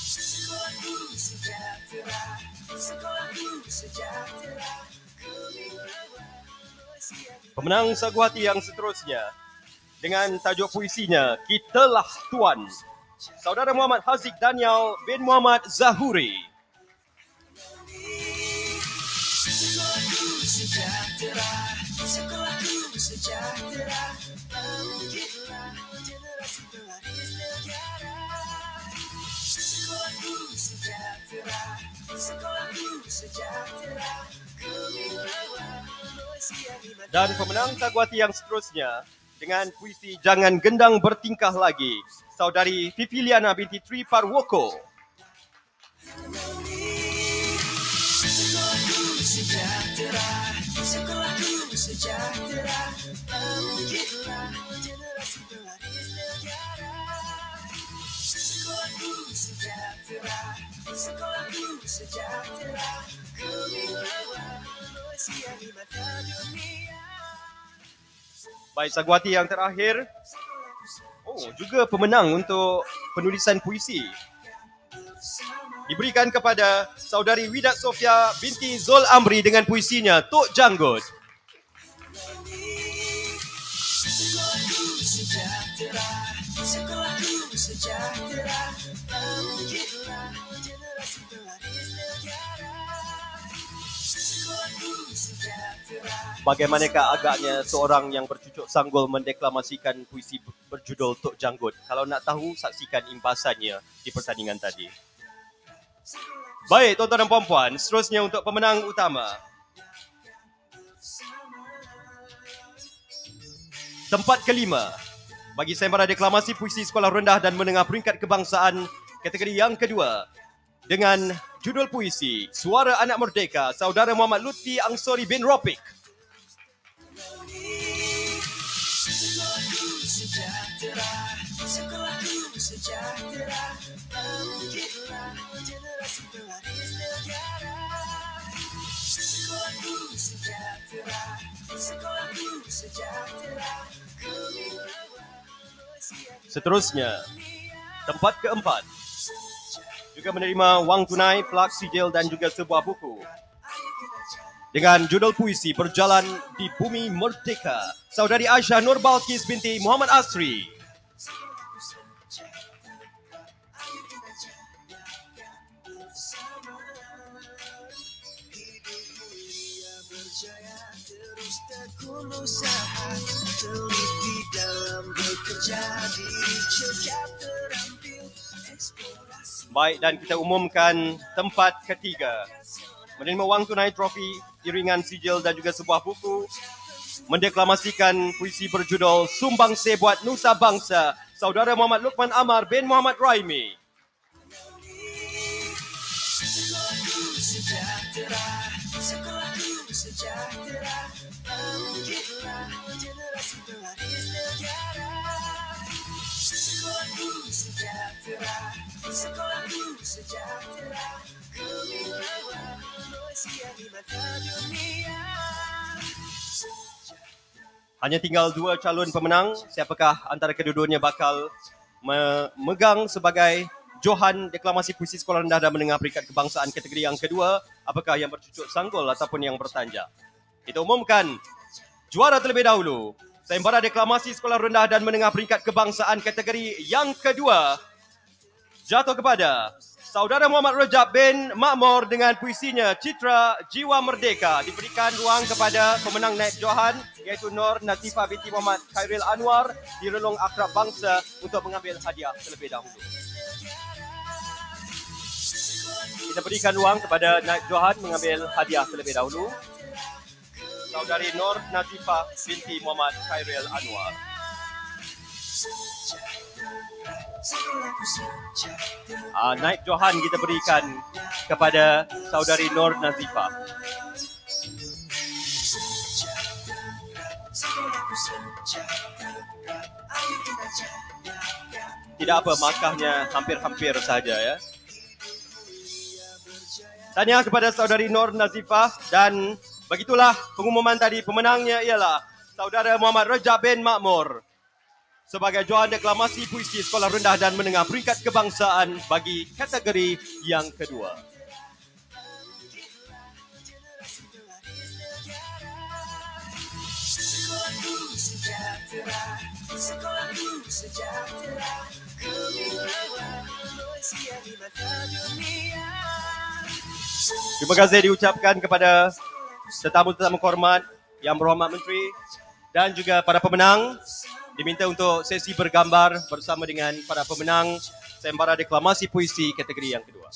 Sekolahku sejahtera, sekolahku sejahtera, gemilang Malaysia. Pemenang sagwati yang seterusnya dengan tajuk puisinya Kitalah Tuan, Saudara Muhammad Haziq Daniel bin Muhammad Zahuri. Sekolahku sejahtera, sekolahku sejahtera, bangkitlah generasi pewaris negara. Sekolahku sejahtera, sekolahku sejahtera, gemilang Malaysia di mata. Dan pemenang sagwati yang seterusnya dengan puisi Jangan Gendang Bertingkah Lagi, Saudari Fifiliana binti Tri Parwoko. Sekolahku sejahtera, sekolahku sejahtera, bangkitlah generasi Sekolahku sejahtera, sekolahku sejahtera, kemilawan manusia di mata dunia. Baik, Sagwati yang terakhir. Juga pemenang untuk penulisan puisi diberikan kepada saudari Widat Sofia binti Zul Amri dengan puisinya Tok Janggut. Sekolahku sejahtera, sekolahku sejahtera, bangkitlah generasi pewaris negara. Sekolahku sejahtera. Bagaimanakah agaknya seorang yang bercucuk sanggul mendeklamasikan puisi berjudul Tok Janggut? Kalau nak tahu, saksikan imbasannya di pertandingan tadi. Baik, tuan-tuan dan puan-puan, seterusnya untuk pemenang utama. Tempat kelima bagi sayembara deklamasi puisi sekolah rendah dan menengah peringkat kebangsaan kategori yang kedua dengan judul puisi Suara Anak Merdeka, Saudara Muhammad Lutfi Angsori bin Ropik. Sekolahku sejahtera, sekolahku sejahtera, bangkitlah generasi pewaris negara. Sekolahku sejahtera, sekolahku sejahtera, kemilawan manusia. Seterusnya, tempat keempat juga menerima wang tunai, plak sijil dan juga sebuah buku dengan judul puisi Berjalan di Bumi Merdeka, saudari Aisyah Nur Balkis binti Muhammad Asri. Usaha teliti dalam bekerja, diri cekap terampil eksplorasi. Baik, dan kita umumkan tempat ketiga menerima wang tunai, trofi, iringan sijil dan juga sebuah buku mendeklamasikan puisi berjudul Sumbang Sebuat Nusa Bangsa, saudara Muhammad Luqman Amar bin Muhammad Raimi. Sekolahku sejahtera, sekolahku sejahtera, bangkitlah generasi pewaris negara. Sekolahku sejahtera, sekolahku sejahtera, kemilawan manusia di mata dunia. Hanya tinggal dua calon pemenang. Siapakah antara kedua-duanya bakal memegang sebagai Johan Deklamasi Puisi Sekolah Rendah dan Menengah Peringkat Kebangsaan kategori yang kedua? Apakah yang bercucuk sanggul ataupun yang bertanja? Kita umumkan juara terlebih dahulu. Sayembara Deklamasi Sekolah Rendah dan Menengah Peringkat Kebangsaan kategori yang kedua jatuh kepada saudara Muhammad Rajab bin Makmur dengan puisinya Citra Jiwa Merdeka. Diberikan ruang kepada pemenang naib Johan iaitu Nur Nazifah binti Muhammad Khairil Anwar di Relung Akrab Bangsa untuk mengambil hadiah terlebih dahulu. Kita berikan ruang kepada naib Johan mengambil hadiah terlebih dahulu. Saudari Nur Nazifah binti Muhammad Khairil Anwar. Naib Johan kita berikan kepada saudari Nur Nazifah. Tidak apa, markahnya hampir-hampir saja ya. Tahniah kepada saudari Nur Nazifah dan begitulah pengumuman tadi. Pemenangnya ialah saudara Muhammad Rajab bin Makmur sebagai Johan Deklamasi Puisi Sekolah Rendah dan Menengah Peringkat Kebangsaan bagi kategori yang kedua. Sekolahku sejahtera, sekolahku sejahtera, kemilawan manusia di mata dunia. Terima kasih diucapkan kepada tetamu-tetamu hormat Yang Berhormat Menteri dan juga para pemenang. Diminta untuk sesi bergambar bersama dengan para pemenang sayembara deklamasi puisi kategori yang kedua.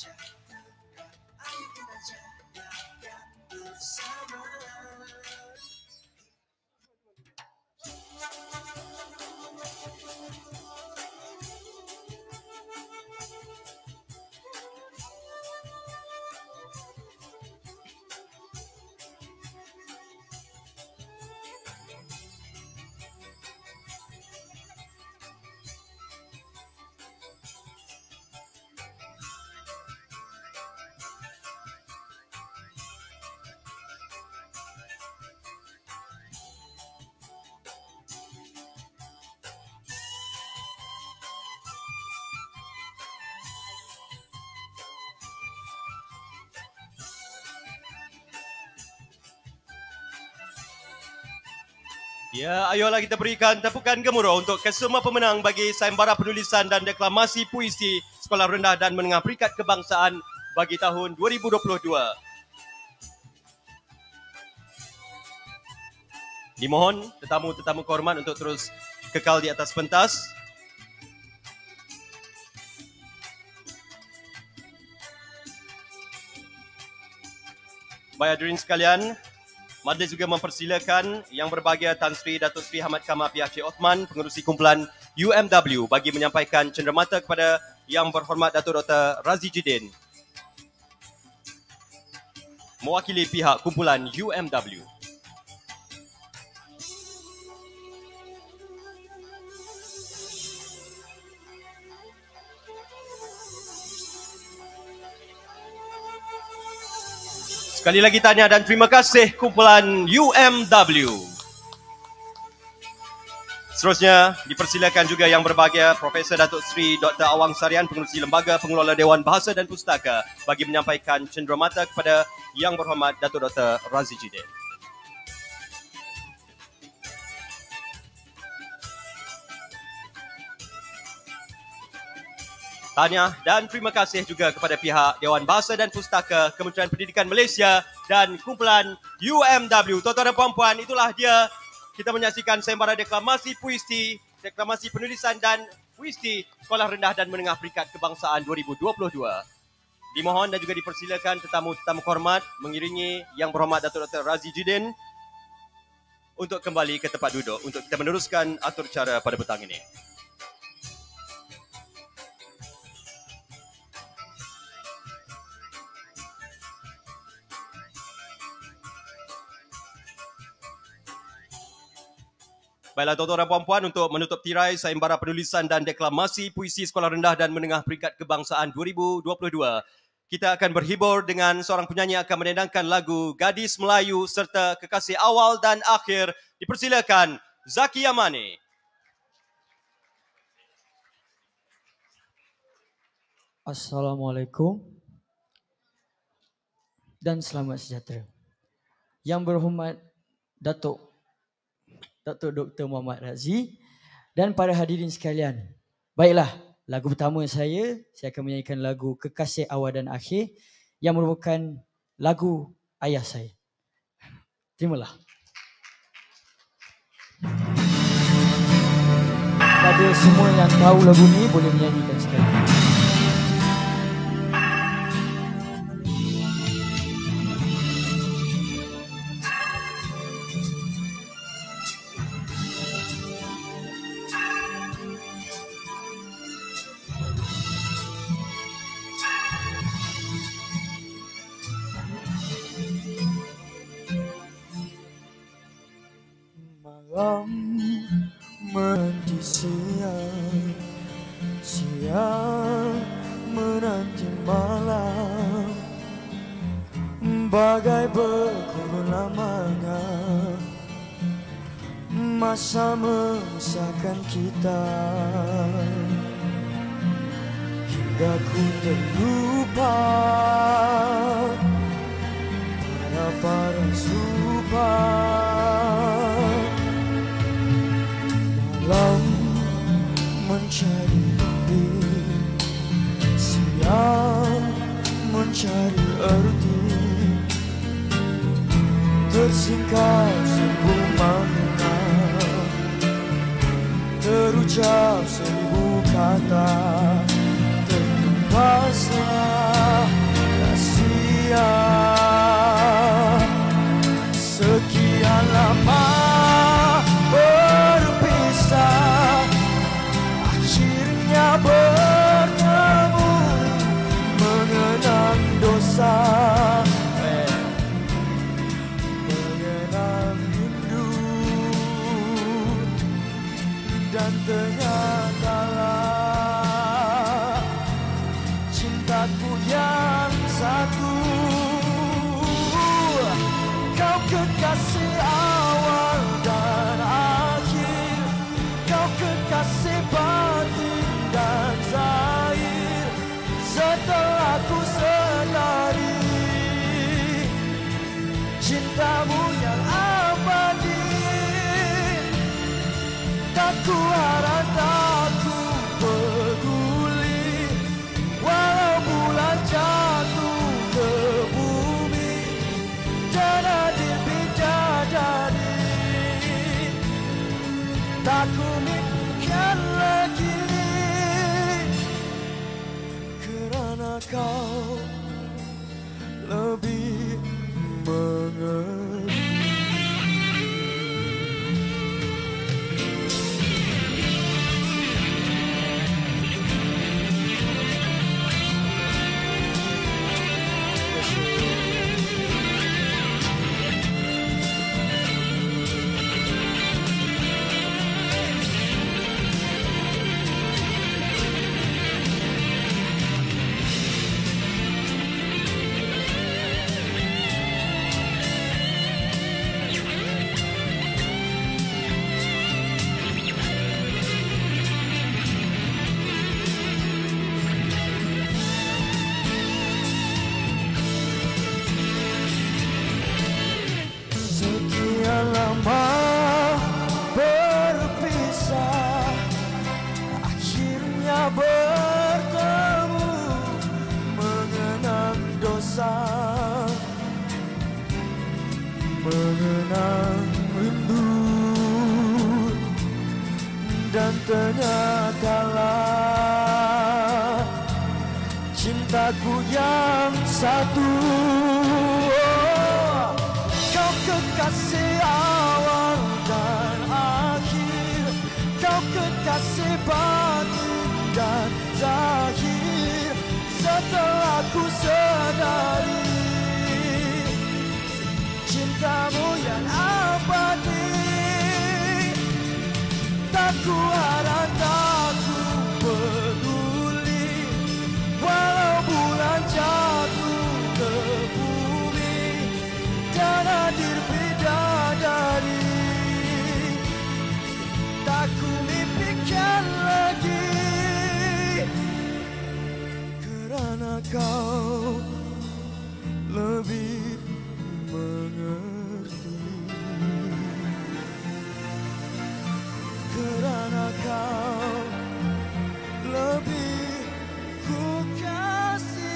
Ya, ayolah kita berikan tepukan gemuruh untuk kesemua pemenang bagi sayembara penulisan dan deklamasi puisi Sekolah Rendah dan Menengah Peringkat Kebangsaan bagi tahun 2022. Dimohon tetamu-tetamu kehormat untuk terus kekal di atas pentas. Baik hadirin sekalian, majlis juga mempersilakan Yang Berbahagia Tan Sri Datuk Seri Ahmad Kamal P.H. Othman, pengerusi kumpulan UMW, bagi menyampaikan cenderamata kepada Yang Berhormat Datuk Dr. Razi Jidin, mewakili pihak kumpulan UMW. Sekali lagi tahniah dan terima kasih kumpulan UMW. Seterusnya dipersilakan juga Yang Berbahagia Profesor Datuk Seri Dr. Awang Sarian, pengerusi Lembaga Pengelola Dewan Bahasa dan Pustaka, bagi menyampaikan cenderamata kepada Yang Berhormat Datuk Dr. Razi Jidin. Tahniah dan terima kasih juga kepada pihak Dewan Bahasa dan Pustaka, Kementerian Pendidikan Malaysia dan kumpulan UMW. Tuan-tuan dan puan-puan, itulah dia. Kita menyaksikan sayembara deklamasi puisi, deklamasi penulisan dan puisi Sekolah Rendah dan Menengah Peringkat Kebangsaan 2022. Dimohon dan juga dipersilakan tetamu-tetamu kehormat mengiringi Yang Berhormat Datuk Dr. Razi Jidin untuk kembali ke tempat duduk untuk kita meneruskan atur cara pada petang ini. Baiklah tuan-tuan dan puan-puan, untuk menutup tirai sayembara penulisan dan deklamasi puisi Sekolah Rendah dan Menengah Peringkat Kebangsaan 2022, kita akan berhibur dengan seorang penyanyi yang akan menendangkan lagu Gadis Melayu serta Kekasih Awal dan Akhir. Dipersilakan Zaki Yamani. Assalamualaikum dan selamat sejahtera. Yang Berhormat Datuk Dr. Muhammad Razi dan para hadirin sekalian. Baiklah, lagu pertama saya akan menyanyikan lagu Kekasih Awal dan Akhir yang merupakan lagu ayah saya. Terimalah. Pada semua yang tahu lagu ni boleh menyanyikan sekali. Malam menanti siang, siang menanti malam, bagai berkurun lamanya masa memisahkan kita, hingga ku terlupa para sumpah. Malam mencari tepi, siang mencari arti, tersingkap sebuah makna, terucap seribu kata, terlumpaslah rahasia. Sekian lama berpisah, akhirnya bertemu, mengenang dosa, mengenang rindu, dan ternyatalah cintaku ku harap tak ku peduli, walau bulan jatuh ke bumi dan hadir bidadari, tak ku mimpikan lagi, kerana kau lebih mengerti. Sekian lama berpisah, akhirnya bertemu, mengenang dosa, mengenang rindu, dan ternyatalah cintaku yang satu. Kau kekasih awal dan akhir, kau kekasih batin dan zahir. Setelah ku sadari cintamu yang abadi, tak ku harap tak ku peduli, walau bulan jatuh ke bumi dan hadir bidadari, tak ku mimpikan lagi, kerana kau lebih mengerti, kerana kau lebih ku kasih.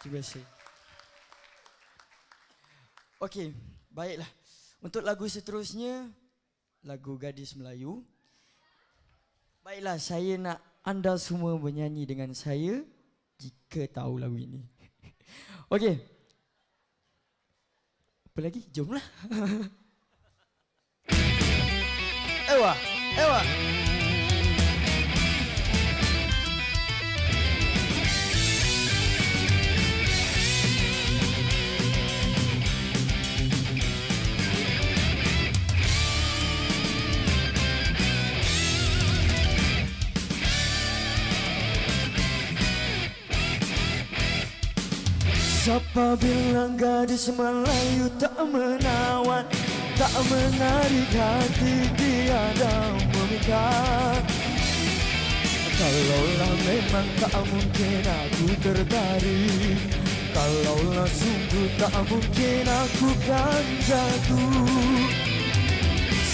Terima kasih. Okey, baiklah. Untuk lagu seterusnya, lagu Gadis Melayu. Baiklah, saya nak anda semua bernyanyi dengan saya jika tahu lagu ini. Okey. Apa lagi? Jomlah. Ewa, ewa. Siapa bilang gadis Melayu tak menawan, tak menarik hati, tiada memikat. Kalaulah memang tak mungkin aku tertarik, kalaulah sungguh tak mungkin aku kan jatuh.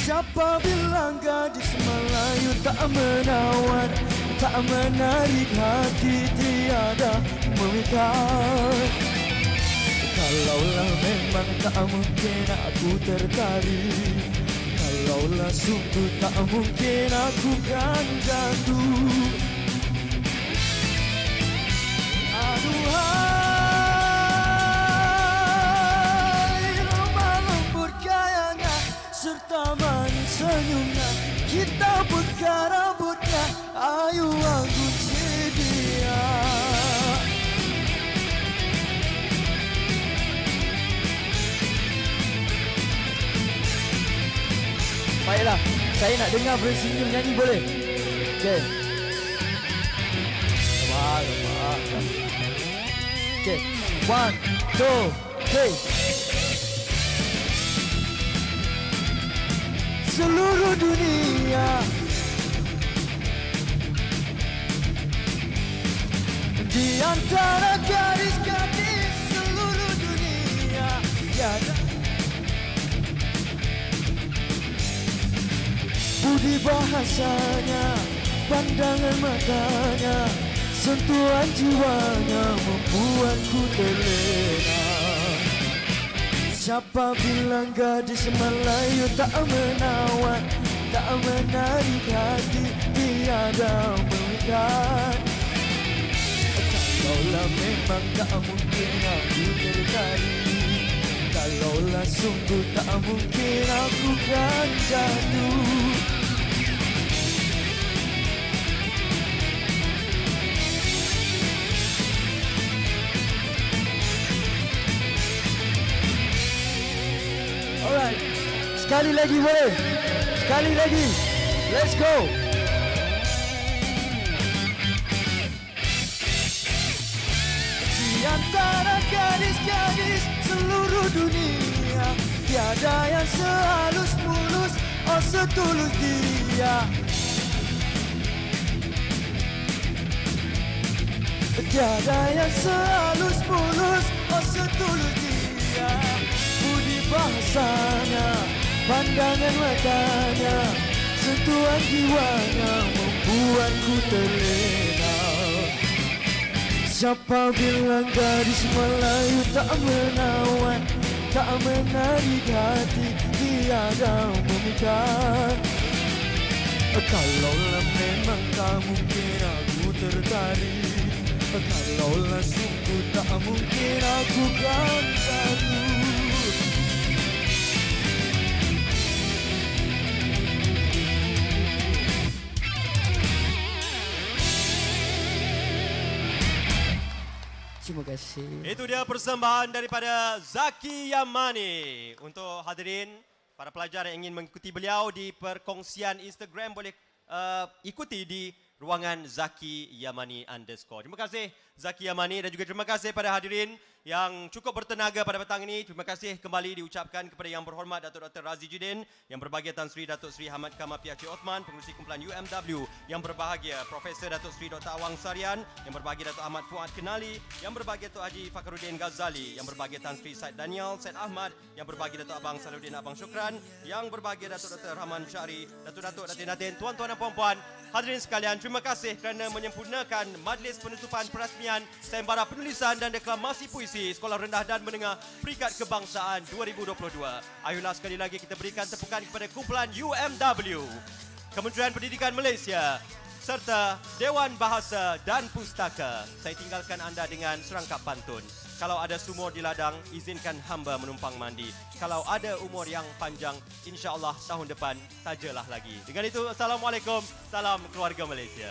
Siapa bilang gadis Melayu tak menawan, tak menarik hati, tiada memikat. Kalaulah memang tak mungkin aku tertarik, kalaulah sungguh tak mungkin aku kan jatuh. Aduhai, lemah lembut gayanya serta manis senyumnya, kita pegang rambutnya, ayu aku dia. Baiklah, saya nak dengar bersenyum nyanyi boleh? Okey. Sabar, sabar. Okey. 1, 2, 3. Seluruh dunia di antara gadis-gadis seluruh dunia tiada. Budi bahasanya, pandangan matanya, sentuhan jiwanya membuatku terlena. Siapa bilang gadis Melayu tak menawan, tak menarik hati, tiada memikat. Kalaulah memang tak mungkin aku tertarik, kalaulah sungguh tak mungkin aku kan jatuh. Alright, sekali lagi boleh? Sekali lagi, let's go. Di antara gadis-gadis seluruh dunia, tiada yang sehalus mulus, oh setulus dia. Tiada yang sehalus mulus, oh setulus dia. Budi bahasanya, pandangan matanya, sentuhan jiwanya membuatku terlena. Siapa bilang gadis Melayu tak menawan, tak menarik hati, tiada memikat. Kalaulah memang tak mungkin aku tertarik, kalaulah sungguh tak mungkin aku kan jatuh. Terima kasih. Itu dia persembahan daripada Zaki Yamani. Untuk hadirin, para pelajar yang ingin mengikuti beliau di perkongsian Instagram boleh ikuti di ruangan Zaki Yamani _ Terima kasih Zaki Yamani dan juga terima kasih pada hadirin yang cukup bertenaga pada petang ini. Terima kasih kembali diucapkan kepada Yang Berhormat Datuk Dr. Razi Jidin, Yang Berbahagia Tan Sri Datuk Sri Hamad Kamal PhD Othman, Pengerusi Kumpulan UMW, Yang Berbahagia Profesor Datuk Sri Dr. Awang Sarian, Yang Berbahagia Datuk Ahmad Fuad Kenali, Yang Berbahagia Datuk Haji Fakhruddin Ghazali, Yang Berbahagia Tan Sri Said Daniel, Said Ahmad, Yang Berbahagia Datuk Abang Salahuddin Abang Syukran, Yang Berbahagia Datuk Dr. Rahman Syari, Datuk-Datuk Datin-Datin, Tuan-Tuan dan Puan-Puan, hadirin sekalian, terima kasih kerana menyempurnakan majlis penutupan perasmian sayembara penulisan dan deklamasi puisi Sekolah Rendah dan Menengah Peringkat Kebangsaan 2022. Ayolah sekali lagi kita berikan tepukan kepada kumpulan UMW, Kementerian Pendidikan Malaysia serta Dewan Bahasa dan Pustaka. Saya tinggalkan anda dengan serangkap pantun. Kalau ada sumur di ladang, izinkan hamba menumpang mandi. Kalau ada umur yang panjang, insya-Allah tahun depan tajalah lagi. Dengan itu, Assalamualaikum, salam keluarga Malaysia.